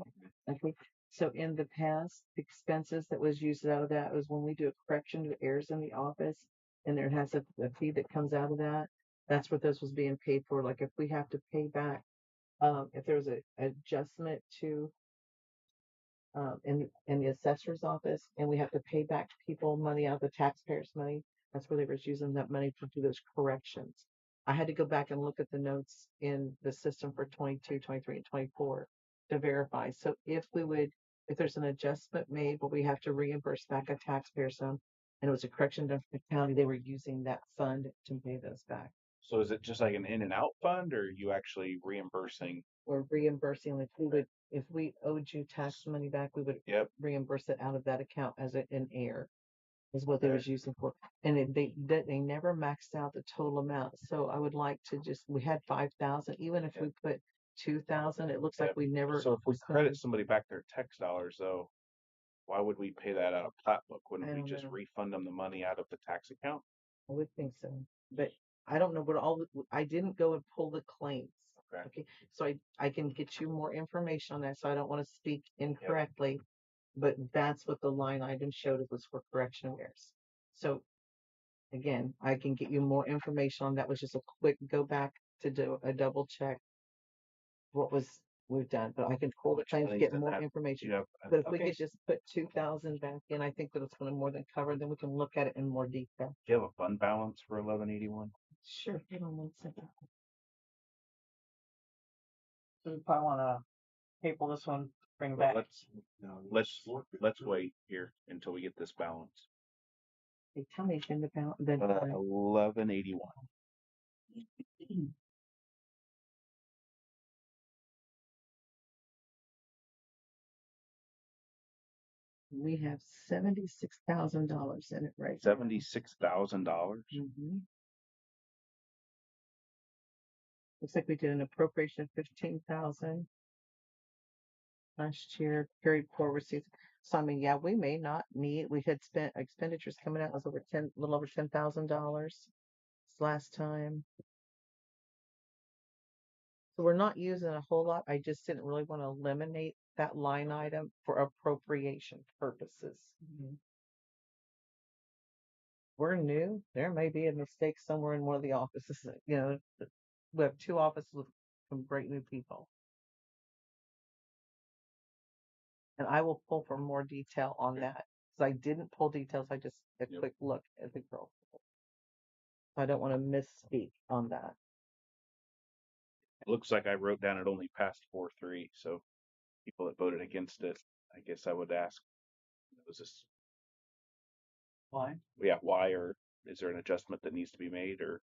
Okay, so in the past, the expenses that was used out of that was when we do a correction to errors in the office, and there has a fee that comes out of that. That's what this was being paid for. Like if we have to pay back, if there was a adjustment to in the assessor's office, and we have to pay back people money out of the taxpayers' money. That's where they were using that money to do those corrections. I had to go back and look at the notes in the system for 22, 23, and 24 to verify. So if there's an adjustment made where we have to reimburse back a taxpayer sum, and it was a correction done from the county, they were using that fund to pay those back. So is it just like an in and out fund, or are you actually reimbursing? Or reimbursing, if we owed you tax money back, we would Yep. reimburse it out of that account as an heir, is what they Okay. was using for. And they never maxed out the total amount. So I would like to we had 5,000, even if we put 2,000, it looks like we never. So if we credit somebody back their tax dollars, though, why would we pay that out of plat book? Wouldn't I we don't just know. refund them the money out of the tax account? I would think so, but I don't know what I didn't go and pull the claims. Okay. So I can get you more information on that. So I don't want to speak incorrectly, but that's what the line item showed. It was for correction of errors. So again, I can get you more information on that. Was just a quick go back to do a double check what we've done, but I can pull the claims, get more information. But if we could just put 2,000 back in, I think that it's going to more than cover. Then we can look at it in more detail. Do you have a fund balance for 1181? Sure. Hold on 1 second. So we probably want to table this one, bring Well, back. let's wait here until we get this balance. Hey, tell me again about the 1181. we have $76,000 in it right $76,000. Mm-hmm. Looks like we did an appropriation of 15,000 last year. Carried forward receipts. So I mean, yeah, we may not need. We had spent expenditures coming out was a little over $10,000 last time. So we're not using a whole lot. I just didn't really want to eliminate that line item for appropriation purposes. We're new. There may be a mistake somewhere in one of the offices. We have 2 offices with some great new people. And I will pull for more detail on that. Because I didn't pull details. I just a quick look at the girl. I don't want to misspeak on that. It looks like I wrote down it only passed 4-3. So people that voted against it, I guess I would ask, was this Why? why, or is there an adjustment that needs to be made, or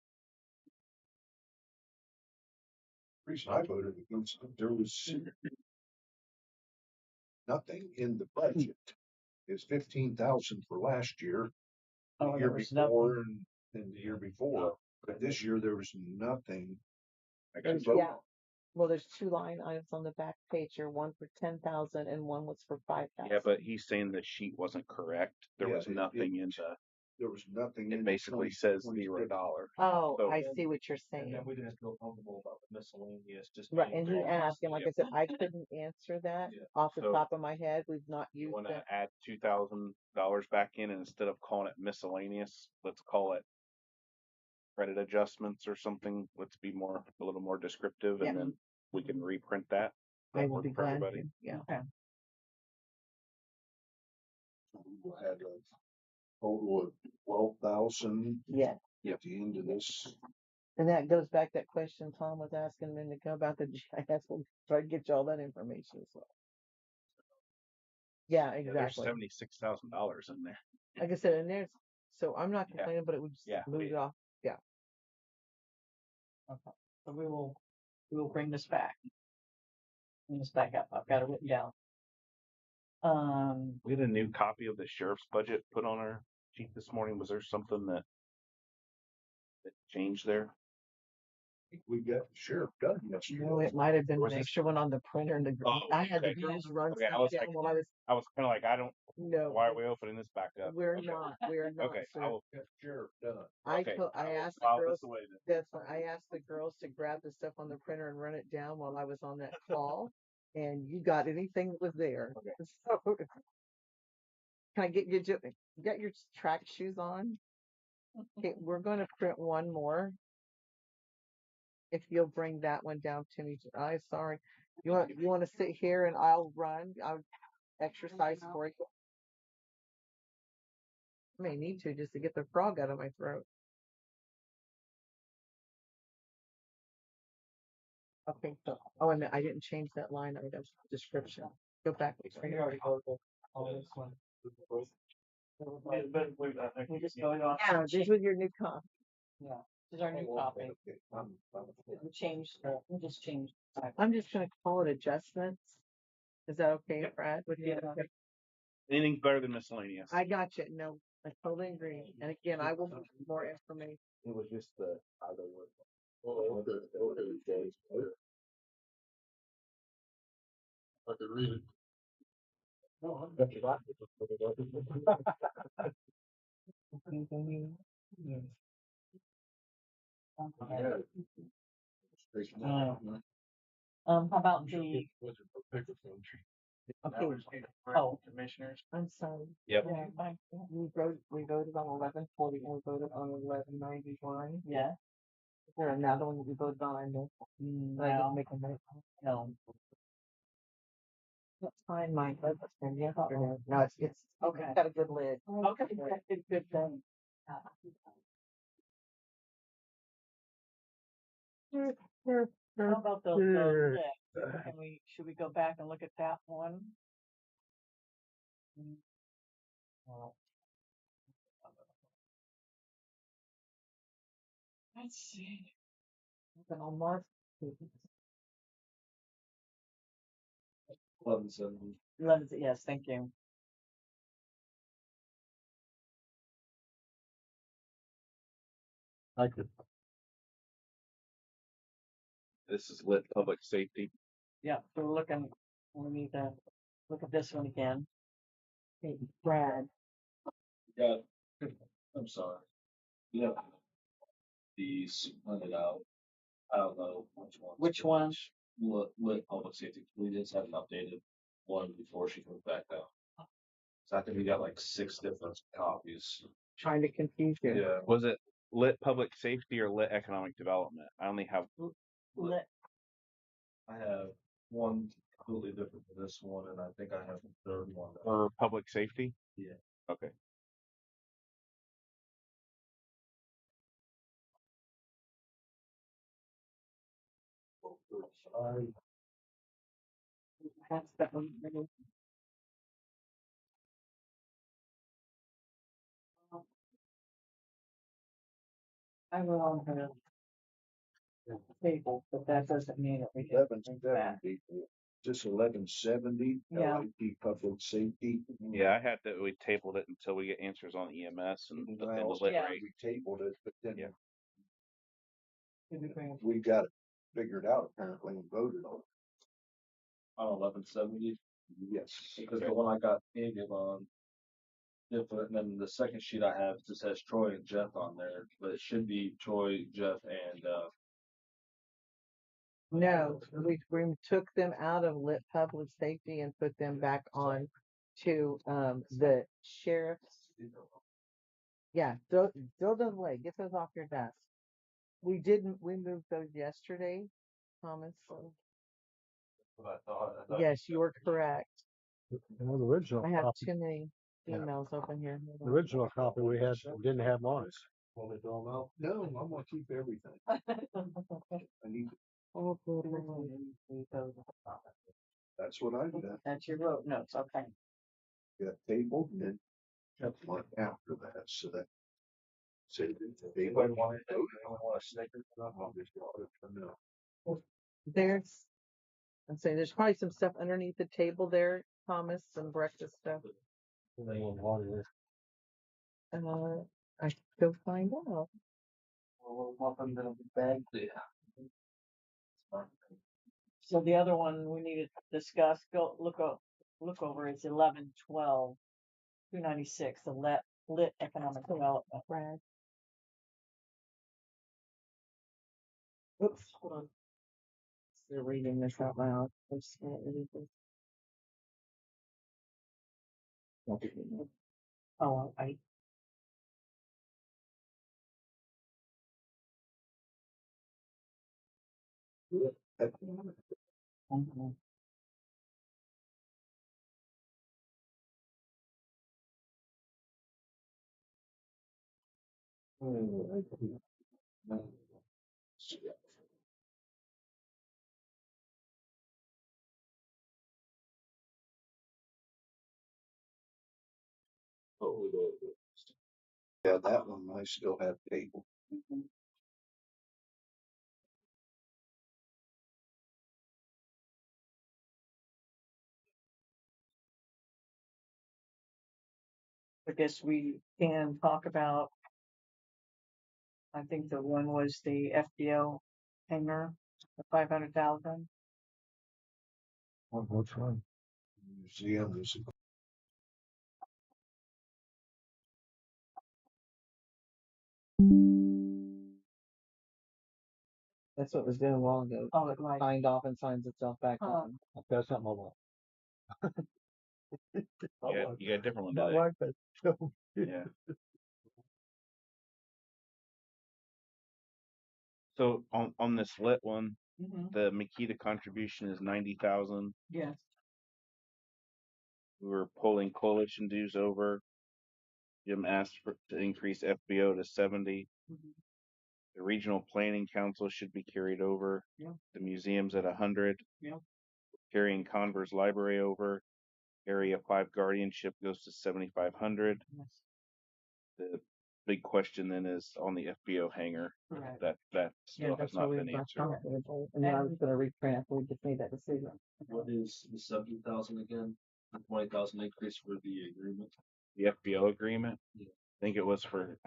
reason I voted against it, there was nothing in the budget. It's 15,000 for last year, the Oh, year there was nothing. before, and the year before. But this year there was nothing. I got vote Yeah. Well, there's 2 line items on the back page here, one for 10,000 and one was for 5,000. Yeah, but he's saying the sheet wasn't correct. There Yeah, was nothing in the. There was nothing in It the basically 20 says $20. $0. Oh, So- I see what you're And saying. then we didn't feel comfortable about the miscellaneous, just. Right, being and he there. asked, and like I said, I couldn't answer that Yeah. off the So- top of my head. We've not You used want to that. add $2,000 back in, and instead of calling it miscellaneous, let's call it credit adjustments or something. Let's be a little more descriptive, and Yeah. then we can reprint that. I That will work be for glad everybody? to, yeah. Okay. We had a total of 12,000 Yeah. at the end of this. And that goes back to that question Tom was asking a minute ago about the GIS. We'll try to get you all that information as well. Yeah, Yeah, there's exactly. $76,000 in there. Like I said, and there's, so I'm not Yeah. complaining, but it would just Yeah, move it off. Okay. So we will bring this back. Bring this back up. I've got it written down. We had a new copy of the sheriff's budget put on our sheet this morning. Was there something that changed there? We got the sheriff done yesterday. No, it might have been Was an this- extra one on the printer and Oh, I had the okay. girls run Okay, I stuff was down like- while I was, I was kind of like, no, why are we opening this back up? we're Okay. not, Okay, sir. I will. Got the sheriff done. Okay, I will asked the file girls, this away then. that's why I asked the girls to grab the stuff on the printer and run it down while I was on that call. And you got anything that was there. Okay. So, can I get you got your track shoes on? Okay, we're going to print one more. If you'll bring that one down to me, I'm sorry. You want to sit here and I'll run. I'll exercise for you. I may need to just to get the frog out of my throat. Okay, so oh, and I didn't change that line item description. Go back. We already voted on this one. We just voted on. Yeah, this was your new comp. Yeah, this is our new copy. Okay, We just changed. I'm just gonna call it adjustments. Is that okay, Brad? With you? Yeah. Anything's better than miscellaneous. I got you. No, I totally agree. And again, I will give you more information. It was just the other word. I could read it. How about the, Okay. oh, Commissioners. I'm sorry. Yep. yeah, fine. We voted on 1140 and we voted on 1191. Yeah, Is there another one that we voted on? I know. But I didn't no, make a note. no. Let's find my budget from yesterday. No, it's Okay. got a good lid. Okay, It's good thing. How about the list? Should we go back and look at that one? Well, let's see. Open on March. 11/7. Yes, thank you. I could, This is lit public safety. Yeah, so we're looking, we need to look at this one again. Hey, Brad. Got, I'm sorry. Yeah. These printed out. I don't know which one. Which one? Lit public safety. We just had an updated one before she comes back down. So I think we got like 6 different copies. Trying to confuse you. Yeah. Was it lit public safety or lit economic development? I only have Lit, I have one completely different than this one, and I think I have a third one. for public safety. Yeah. Okay. That's that one. I will on her. table, but that doesn't mean that we can bring that. 1170, just 1170, Yeah. LID public safety. Yeah, I had that, we tabled it until we get answers on EMS and the Well, lit yeah. rate. we tabled it, but then Yeah. Did we bring it? we got it figured out apparently and voted on On 1170, it. Yes. because the one I got handed on different, and then the second sheet I have just has Troy and Jeff on there, but it should be Troy, Jeff, and No, we took them out of lit public safety and put them back on to, the sheriff's. Yeah, throw those away. Get those off your desk. We moved those yesterday, Thomas. what I thought. Yes, you were correct. Well, the original I have copy, too many emails open here. Hold the on. original copy we had didn't have on it. Want me to throw them out? No, I'm gonna keep everything. I need, Oh, good, we those off. that's what I did. That's your road notes, okay. Got tabled and then kept one after that, so that. So they Anybody want it? Anyone want a Snickers? I'll just brought it for now. There's, I'm saying there's probably some stuff underneath the table there, Thomas, some breakfast stuff. I should go find out. Welcome to the bag. So the other one we need to discuss, look over is 1112, 296, the lit economic development. Brad. Oops, hold on. They're reading this out loud. I just can't read this. Oh, I. Mhm. Yeah, that one I still have tabled. I guess we can talk about, I think the one was the FBO hangar, the 500,000. Which one? Museum is. That's what it was doing a while ago. Oh, it might. Signed off and signs itself back Huh. on. That's something I want. You got a different one My today. wife has told me. Yeah. So on this lit one, Mhm. the Makita contribution is 90,000. Yes. We were pulling coalition dues over. Jim asked to increase FBO to 70. Mhm. The regional planning council should be carried over. Yeah. The museum's at 100. Yeah. Carrying Converse Library over. Area 5 guardianship goes to 7,500. Yes. The big question then is on the FBO hangar. Correct. That still has that's not what been we left answered. on it. And then I was gonna reprint after we just made that decision. What is the 70,000 again? The 20,000 increase for the agreement. The FBO agreement. Yeah. I think it was for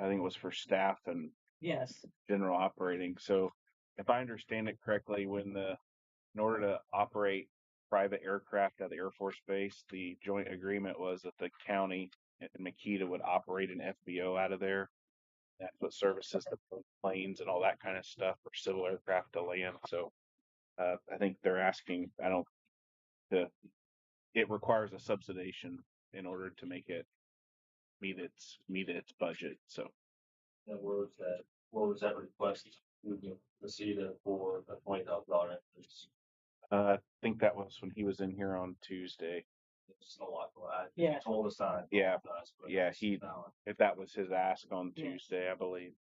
staff and Yes. general operating. So if I understand it correctly, in order to operate private aircraft at the Air Force Base, the joint agreement was that the county and Makita would operate an FBO out of there. That's what services the planes and all that kind of stuff for civil aircraft to land. So I think they're asking, it requires a subsidization in order to make it meet its budget. So And where was that request? We can proceed for a $20,000 increase. I think that was when he was in here on Tuesday. It's a lot to add. Yeah. He told us that. Yeah. But Yeah, it's valid. if that was his ask on Yeah. Tuesday, I believe.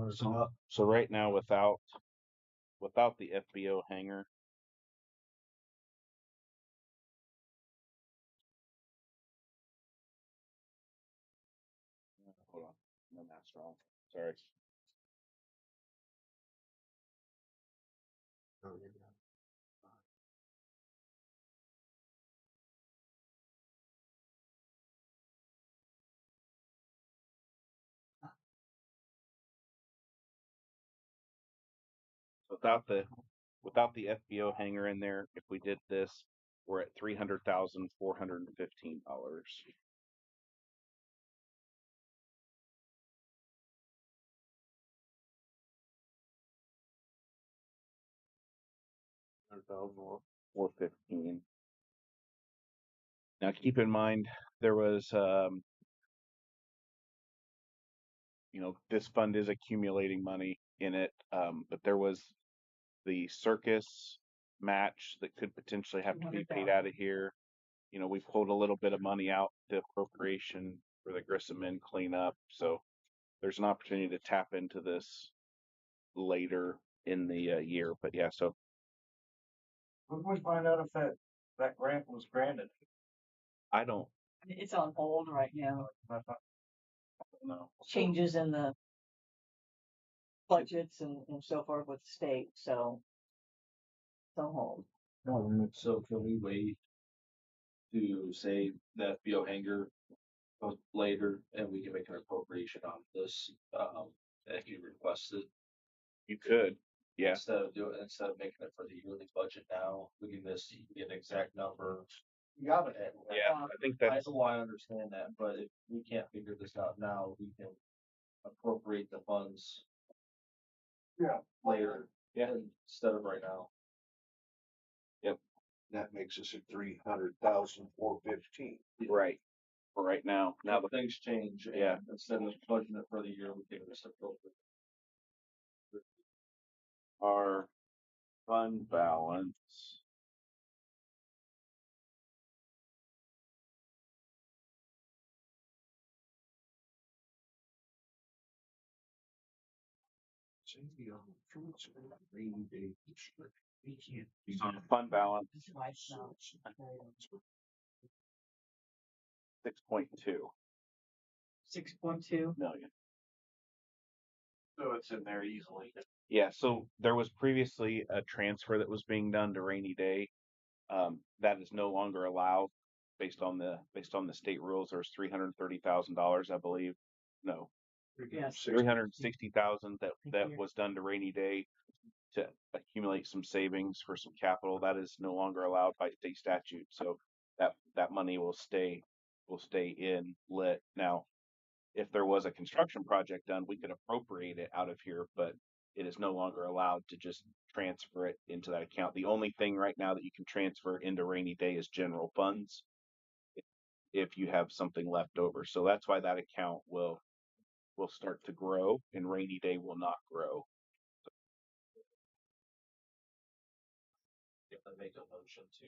So right now, without the FBO hangar, hold on, no math's wrong. Sorry. Without the FBO hangar in there, if we did this, we're at $300,415. $415. Now keep in mind there was this fund is accumulating money in it, but there was the circus match that could potentially have to be paid out of here. We pulled a little bit of money out the appropriation for the Grissom Inn cleanup, so there's an opportunity to tap into this later in the year. But yeah, so When we find out if that grant was granted? I don't It's on hold right now. No. Changes in the budgets and so forth with the state, so it's on hold. So can we wait to say that FBO hangar later and we can make an appropriation on this, if you requested? you could. Yeah. Instead of making it for the yearly budget now, we can just get an exact number. You got it. Yeah, I think that's I understand that, but if we can't figure this out now, we can appropriate the funds. Yeah. Later. Yeah. Instead of right now. That makes us at 300,415. right for right now. Now Now things change. Yeah. And instead of budgeting it for the year, we can just appropriate. our fund balance fund balance 6.2 6.2. million. So it's in there easily. Yeah, so there was previously a transfer that was being done to rainy day. That is no longer allowed based on the state rules. There's $330,000, I believe. No, Yes. 360,000 that Thank you. was done to rainy day to accumulate some savings for some capital. That is no longer allowed by state statute. So that money will stay in lit. Now, if there was a construction project done, we could appropriate it out of here, but it is no longer allowed to just transfer it into that account. The only thing right now that you can transfer into rainy day is general funds if you have something left over. So that's why that account will start to grow and rainy day will not grow. If I make a motion to.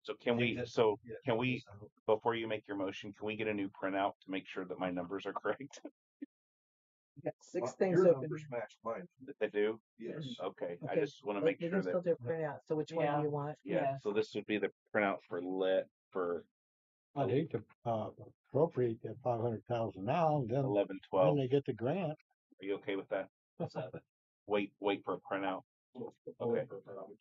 So can we, before you make your motion, can we get a new printout to make sure that my numbers are correct? You got six things Your open. numbers match mine. That they do? Yes. Okay. I Okay, just want to but make you sure can still that, do a printout. So which one Yeah. do you want? yeah, Yes. so this would be the printout for lit for I'd hate to appropriate that 500,000 now, then 11, when 12. they get the grant. Are you okay with that? Wait for a printout. Okay.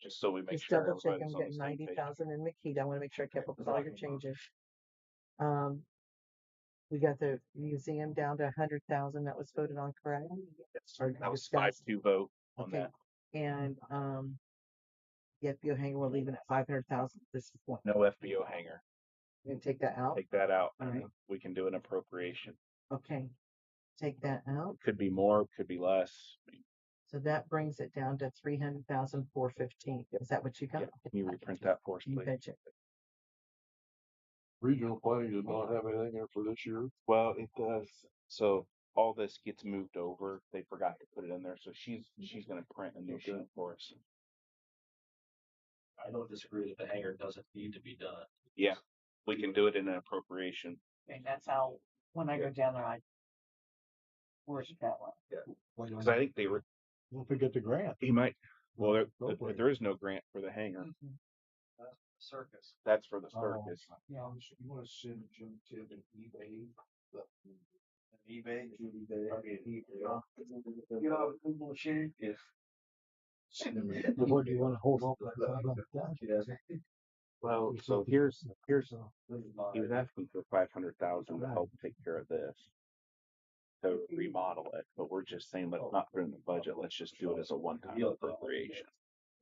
Just so we make Just sure double check. everybody's I'm on the getting same page. 90,000 in Makita. I want to make sure I kept up with all your changes. We got the museum down to 100,000. That was voted on, correct? Or That was discussed. 5-2 vote on Okay. that. And the FBO hangar, we're leaving at 500,000 at this point. No FBO hanger. We're gonna take that out. Take that out. All right. We can do an appropriation. Okay. Take that out. Could be more, could be less. So that brings it down to 300,415. Is that what you got? Yeah. Can you reprint that for us, You please? betcha. Regional planning does not have anything there for this year. Well, it does. So all this gets moved over. They forgot to put it in there, so she's gonna print a new sheet for us. I don't disagree that the hangar doesn't need to be done. Yeah, we can do it in an appropriation. And that's how, when I go down there, I Where's that one? Why don't Because I think they were, we'll forget the grant? he might, well, Go for it. there is no grant for the hangar. Circus. That's for the Oh. circus. Yeah, you wanna send Jim Tibb an eBay? eBay. You know, Google machine? Yeah. Send him an But what do you want to hold off? Well, so here's, he was asking for 500,000 to help take care of this, to remodel it, but we're just saying, let's not put it in the budget, let's just do it as a one-time appropriation.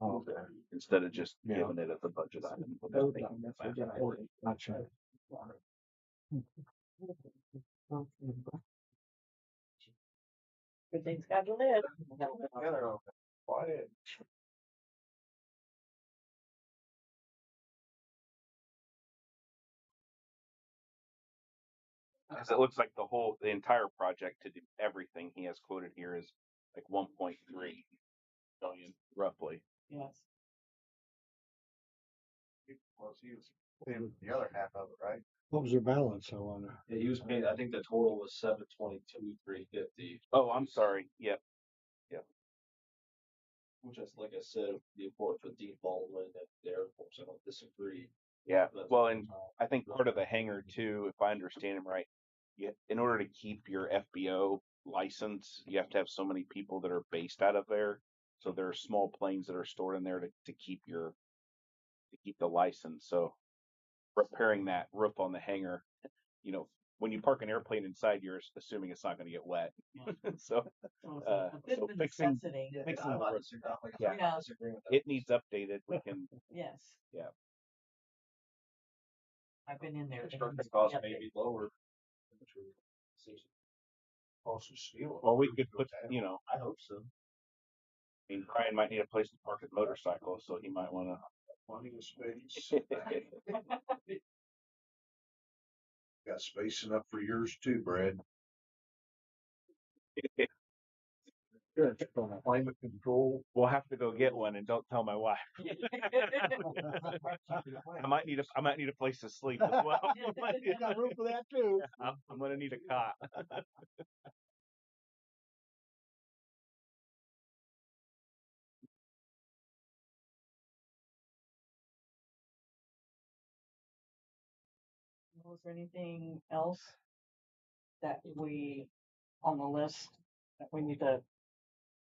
Oh, okay. Instead of just Yeah. giving it as a budget item. without making it back. Gotcha. Everything's got a lid. Quiet. Because it looks like the entire project to do everything he has quoted here is like 1.3 million, roughly. Yes. Paying the other half of it, right? What was their balance, I wonder? Yeah, he was paying, I think the total was 722,350, Oh, I'm sorry. Yep. which is, like I said, the report for Dean Baldwin at the Air Force. I don't disagree. Yeah. That's Well, what and I'm I think part of the hangar too, if I understand him right, in order to keep your FBO license, you have to have so many people that are based out of there. So there are small planes that are stored in there to keep the license. So repairing that roof on the hangar, when you park an airplane inside, you're assuming it's not going to get wet. So So it's a bit of a fixing- necessity. fixing I'm the not roof. disagreeing. Like, Yeah. I'm not disagreeing with that. It needs updated. We can, Yes. Yeah. I've been in there. Construction costs may be lower. Cost of steel. well, we could put, I hope so. I mean, Brian might need a place to park his motorcycle, so he might want Plenty of space. to. Got space enough for yours too, Brad. Climate control. We'll have to go get one, and don't tell my wife. I might need a place to sleep as well. You got room for that too. I'm gonna need a cot. Was there anything else that on the list that we need to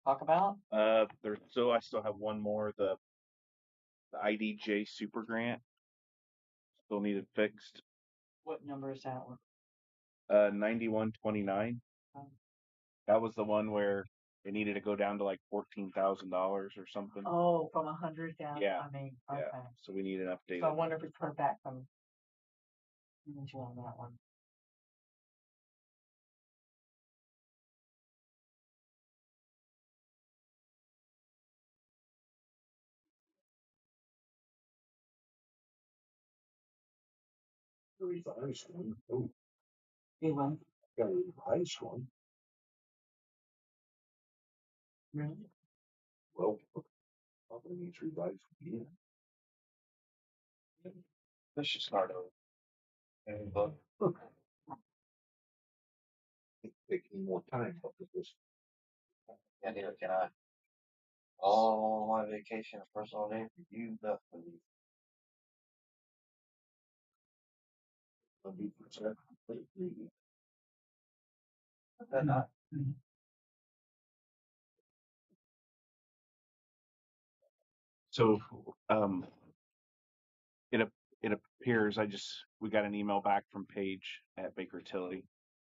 talk about? I still have one more, the IDJ super grant. Still needed fixed. What number is that one? 9129. That was the one where it needed to go down to like $14,000 or something. Oh, from 100 down. Yeah, I mean, yeah. okay. So we need an update. So I wonder if we've heard back from you on that one. Revised one. Oh, You will. got a revised one. Really? Well, probably needs revised again. Let's just start over. And look, It's taking more time. But this and neither can I. All my vacation and personal day for you, nothing. will be percent complete. That not. So, it appears we got an email back from Paige at Baker Tilly.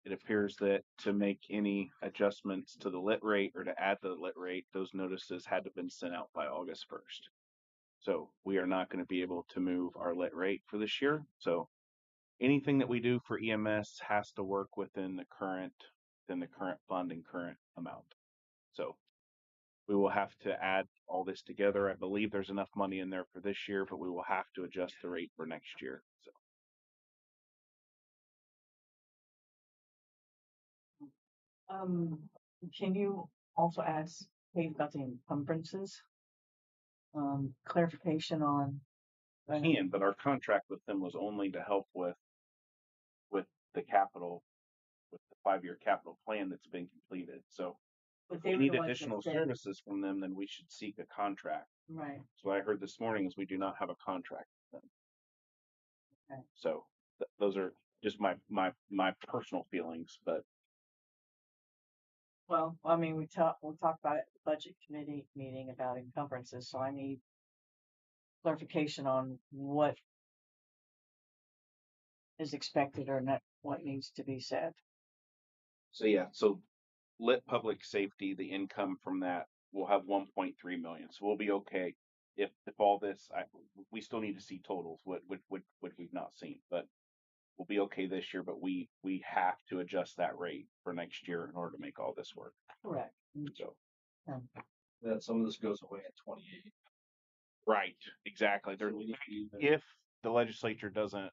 It appears that to make any adjustments to the lit rate or to add the lit rate, those notices had to have been sent out by August 1st. So we are not going to be able to move our lit rate for this year. So anything that we do for EMS has to work within the current fund and current amount. So we will have to add all this together. I believe there's enough money in there for this year, but we will have to adjust the rate for next year. So Can you also ask Dave about the encumbrances? Clarification on. but our contract with them was only to help with the capital with the 5-year capital plan that's been completed. So But if they we were need the ones that additional said, services from them, then we should seek a contract. right, So what I heard this morning is we do not have a contract with them. Okay. So those are just my personal feelings, but well, I mean, we'll talk about it at the budget committee meeting about encumbrances, so I need clarification on what is expected or not, what needs to be said. so yeah, so lit public safety, the income from that will have 1.3 million. So we'll be okay. If all this, we still need to see totals, what we've not seen, but we'll be okay this year. But we have to adjust that rate for next year in order to make all this work. Correct. So That some of this goes away at 28. right, exactly. There, So we need to even- if the legislature doesn't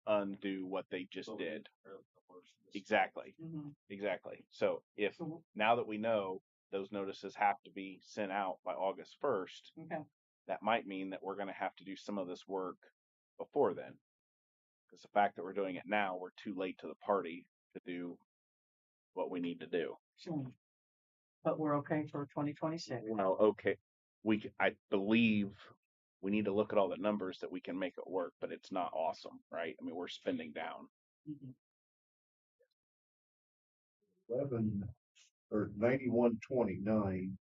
undo what they just so we did, are the worst of this. exactly. Mm-hmm. Exactly. So if So, now that we know those notices have to be sent out by August 1st, okay, that might mean that we're going to have to do some of this work before then. Because the fact that we're doing it now, we're too late to the party to do what we need to do. sure. But we're okay for 2026. Well, okay. I believe we need to look at all the numbers that we can make it work, but it's not awesome, right? I mean, we're spending down. Mm-hmm. 11 or 9129.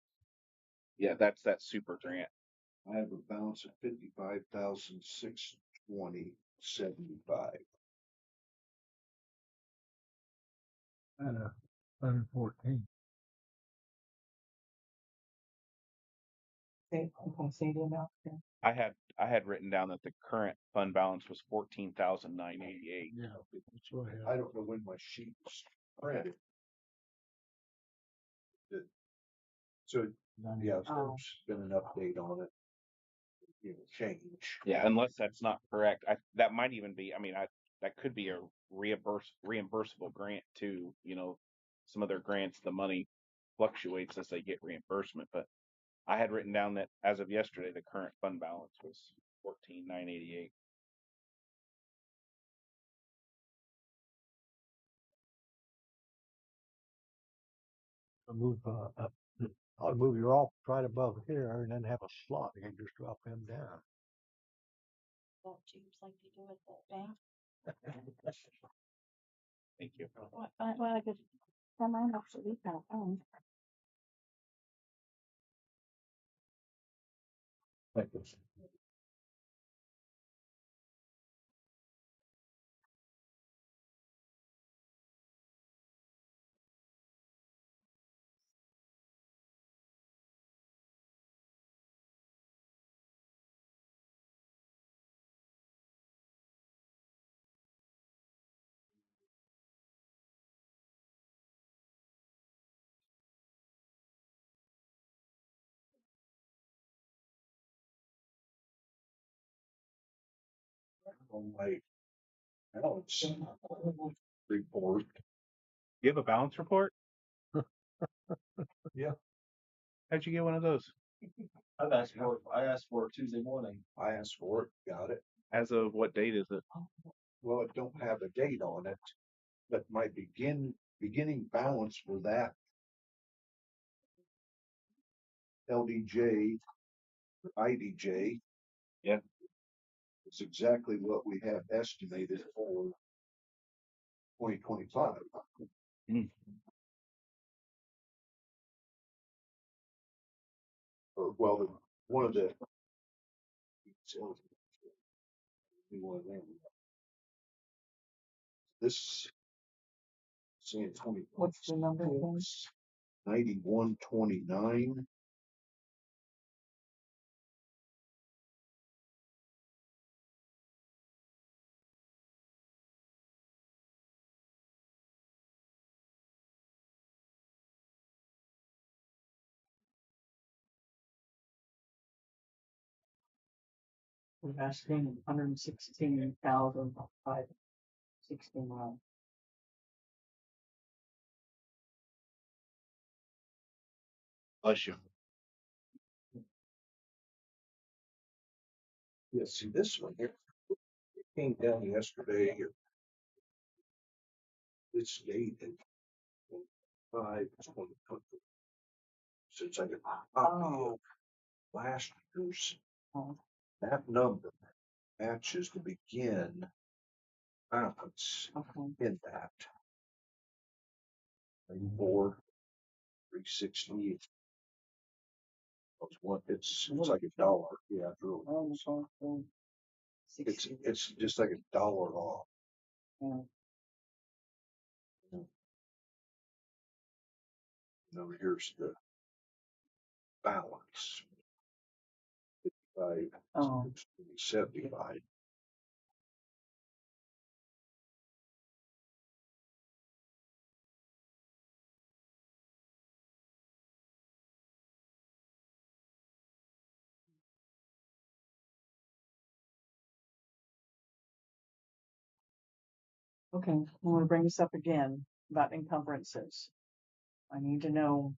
Yeah, that's that super grant. I have a balance of 55,620.75. And 114. Say the amount again. I had written down that the current fund balance was 14,988. Yeah, that's what I I have. don't know when my sheet was printed. So yeah, Oh. there's been an update on it. Change. Yeah, unless that's not correct. That might even be. I mean, that could be a reimbursable grant too. You know, some of their grants, the money fluctuates as they get reimbursement. But I had written down that as of yesterday, the current fund balance was 14,988. I'll move you off right above here and then have a slot. You can just drop them down. Well, Jeeps like to do it that day. Thank you. Well, I could send mine off to leave that phone. Thank you. On my balance report. You have a balance report? Yeah. How'd you get one of those? I asked for it Tuesday morning. I asked for it, got it. As of what date is it? Well, it don't have a date on it, but my beginning balance for that LDJ, IDJ. Yeah. It's exactly what we have estimated for 2025. Mm. Or well, one of the this saying 20. What's the number again? 9129. We're asking 116,569. Bless you. Yeah, see this one here. It came down yesterday. It's dated 5/2020. Since I got a copy of last year's, Oh. that number matches the begin balance Okay. in that. 4,360. It's like $1. Yeah, it's really. It's just like $1 off. Yeah. Now here's the balance. 55, Oh. 75. Okay, I'm gonna bring this up again about encumbrances. I need to know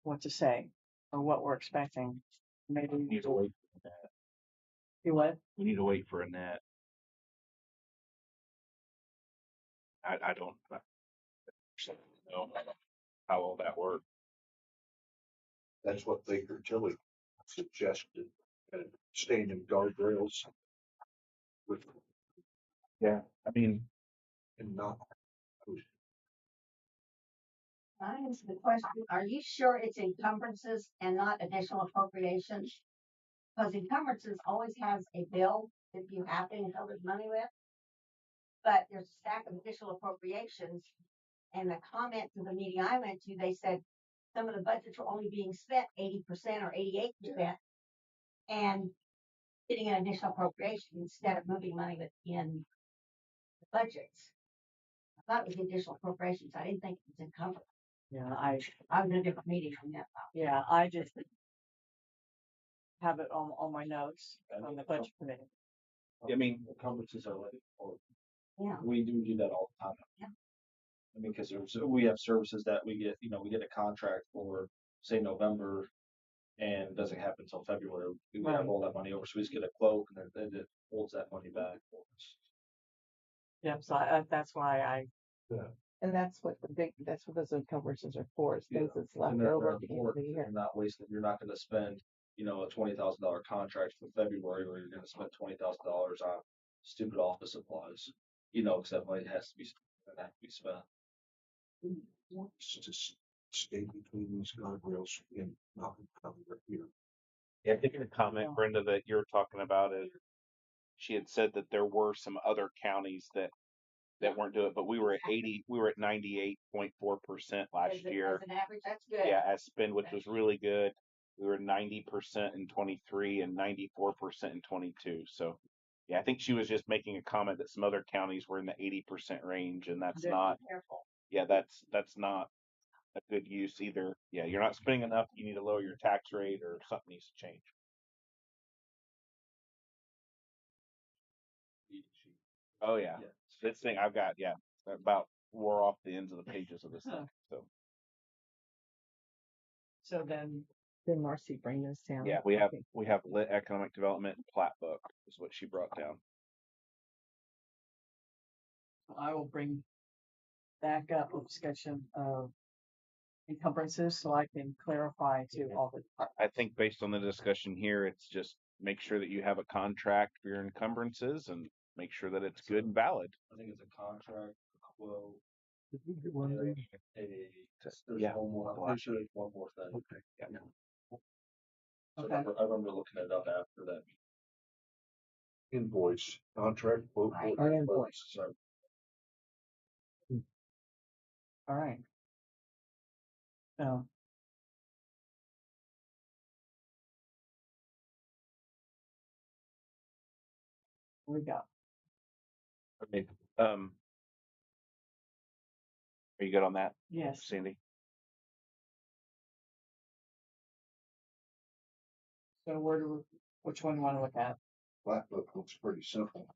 what to say or what we're expecting. Maybe We need to wait for that. you what? We need to wait for a net. I don't know how all that works. That's what Baker Tilly suggested. Standing guardrails with Yeah, I mean, and not. I answer the question, are you sure it's encumbrances and not additional appropriations? Because encumbrances always has a bill that you have to encumber money with. But there's a stack of additional appropriations. And the comment to the meeting I went to, they said some of the budgets were only being spent 80% or 88%. And getting an additional appropriation instead of moving money within the budgets. I thought it was additional appropriations. I didn't think it was encumbered. Yeah, I was in a different meeting from that. yeah, I just have it on my notes on the budget committee. I mean, Encumbrances are like, or Yeah. we do that all the time. Yeah. I mean, because we have services that we get, we get a contract for, say, November, and it doesn't happen until February. We Right. have all that money over, so we just get a quote, and then it holds that money back for us. Yep, so that's why And that's what that's what those encumbrances are for, is things that's left And they're over at the end of important. the year. You're not wasting. You're not going to spend, a $20,000 contract for February, where you're going to spend $20,000 on stupid office supplies. Because that money has to be spent. It's just stay between these guardrails and not encumber here. yeah, I think the comment, Yeah. Brenda, that you're talking about is she had said that there were some other counties that weren't doing it, but we were at 98.4% last year. As an average, that's good. Yeah, as spend, which was really good. We were 90% in 23 and 94% in 22. So, yeah, I think she was just making a comment that some other counties were in the 80% range, and that's Yeah. not. Careful. Yeah, that's not a good use either. Yeah, you're not spending enough. You need to lower your tax rate, or something needs to change. Oh yeah, this thing I've got, about wore off the ends of the pages of this thing. so then Then Marcy, bring this down. Yeah, we have lit economic development and plat book is what she brought down. I will bring back up a discussion of encumbrances so I can clarify to all the I think based on the discussion here, it's just make sure that you have a contract for your encumbrances and make sure that it's good and valid. I think it's a contract, a quote, Did we get one of these? there's Yeah. one more. I'm pretty sure there's one more thing. Okay. Yeah. So Okay. I remember looking it up after that. Invoice, contract, quote, Or invoice. Sorry. All right. So. We got. Okay. Are you good on that? Yes. Sandy? So which one you want to look at? Black book looks pretty simple.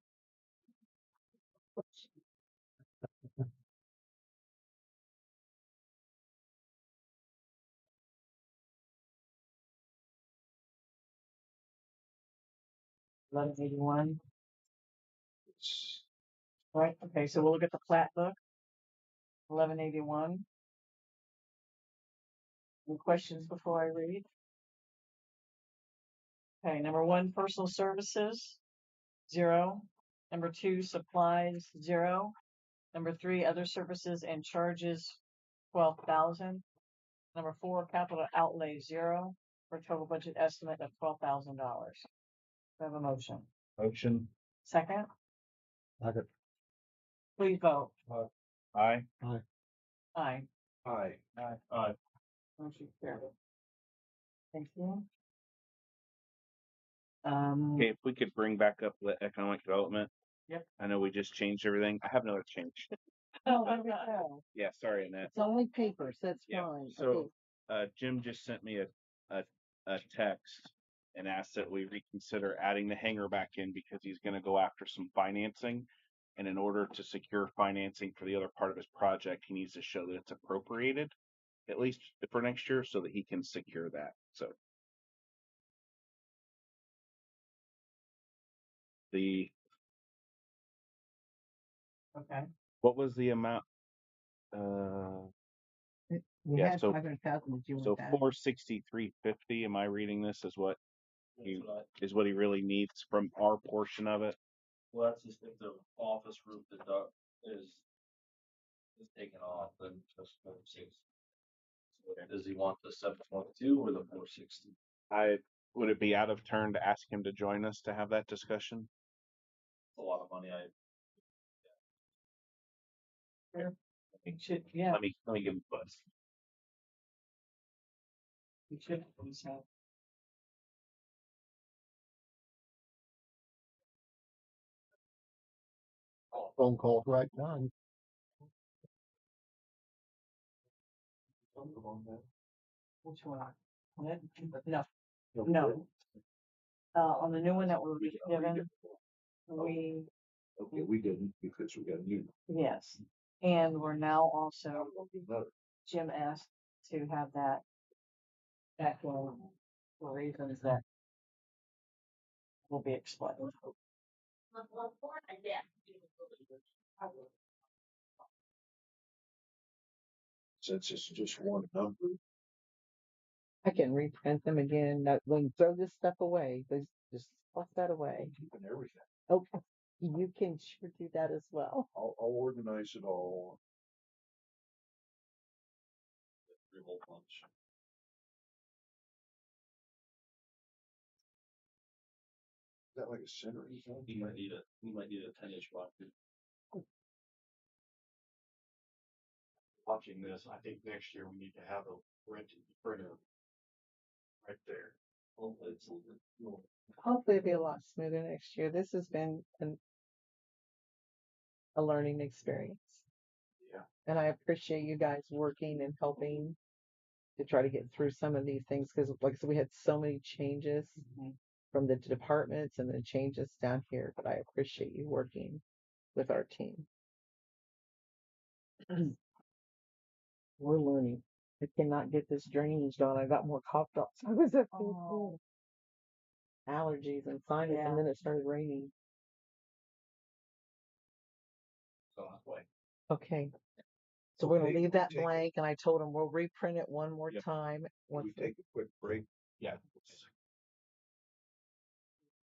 $11.81. It's Right. Okay. So we'll look at the plat book. 1181. Any questions before I read? Okay, number 1, personal services, 0. Number 2, supplies, 0. Number 3, other services and charges, 12,000. Number 4, capital outlay, 0, for a total budget estimate of $12,000. Do I have a motion? Motion. Second, I could, please vote. Aye. Aye. Aye. Aye. Motion carried. Thank you. Okay, if we could bring back up the economic development. Yep. I know we just changed everything. I have another change. Oh, what about that? Yeah, sorry, Annette. It's only papers, that's Yeah, fine. so, Jim just sent me a text and asked that we reconsider adding the hangar back in because he's gonna go after some financing. And in order to secure financing for the other part of his project, he needs to show that it's appropriated, at least for next year, so that he can secure that, so. Okay. What was the amount? Uh, We yeah, had so- 500,000, did you so want that? 463.50, am I reading this as what That's what I- is what he really needs from our portion of it? Well, that's just if the office roof deduct is taken off, then just 460. So does he want the 722 or the 460? Would it be out of turn to ask him to join us to have that discussion? It's a lot of money. It should, yeah, Let me give him a buzz. it should. So, phone calls right now. which one? No, no. On the new one that we're given, we, Okay, we didn't because we got a new. yes. And we're now also, Jim asked to have that back on for reasons that will be explained. Since it's just one number, I can reprint them again. Now, when throw this stuff away, just toss that away. keeping everything. Oh, you can sure do that as well. I'll organize it all. Three hole punch. Is that like a center? He might need a 10-inch block. Watching this, I think next year we need to have a rented printer right there. Hopefully it's a little bit more. Hopefully it'll be a lot smoother next year. This has been a learning experience. Yeah. And I appreciate you guys working and helping to try to get through some of these things because, like I said, we had so many changes from the departments and the changes down here. But I appreciate you working with our team. We're learning. I cannot get this drainage done. I got more cough drops. I was at Oh. allergies and sinus, Yeah. and then it started raining. So that's why. Okay. So we're gonna Okay, leave that take- blank, and I told him we'll reprint it one more Yep. time. Can Once we take a quick break? Yeah.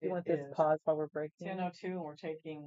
you want It this is pause while we're breaking? 10:02, and we're taking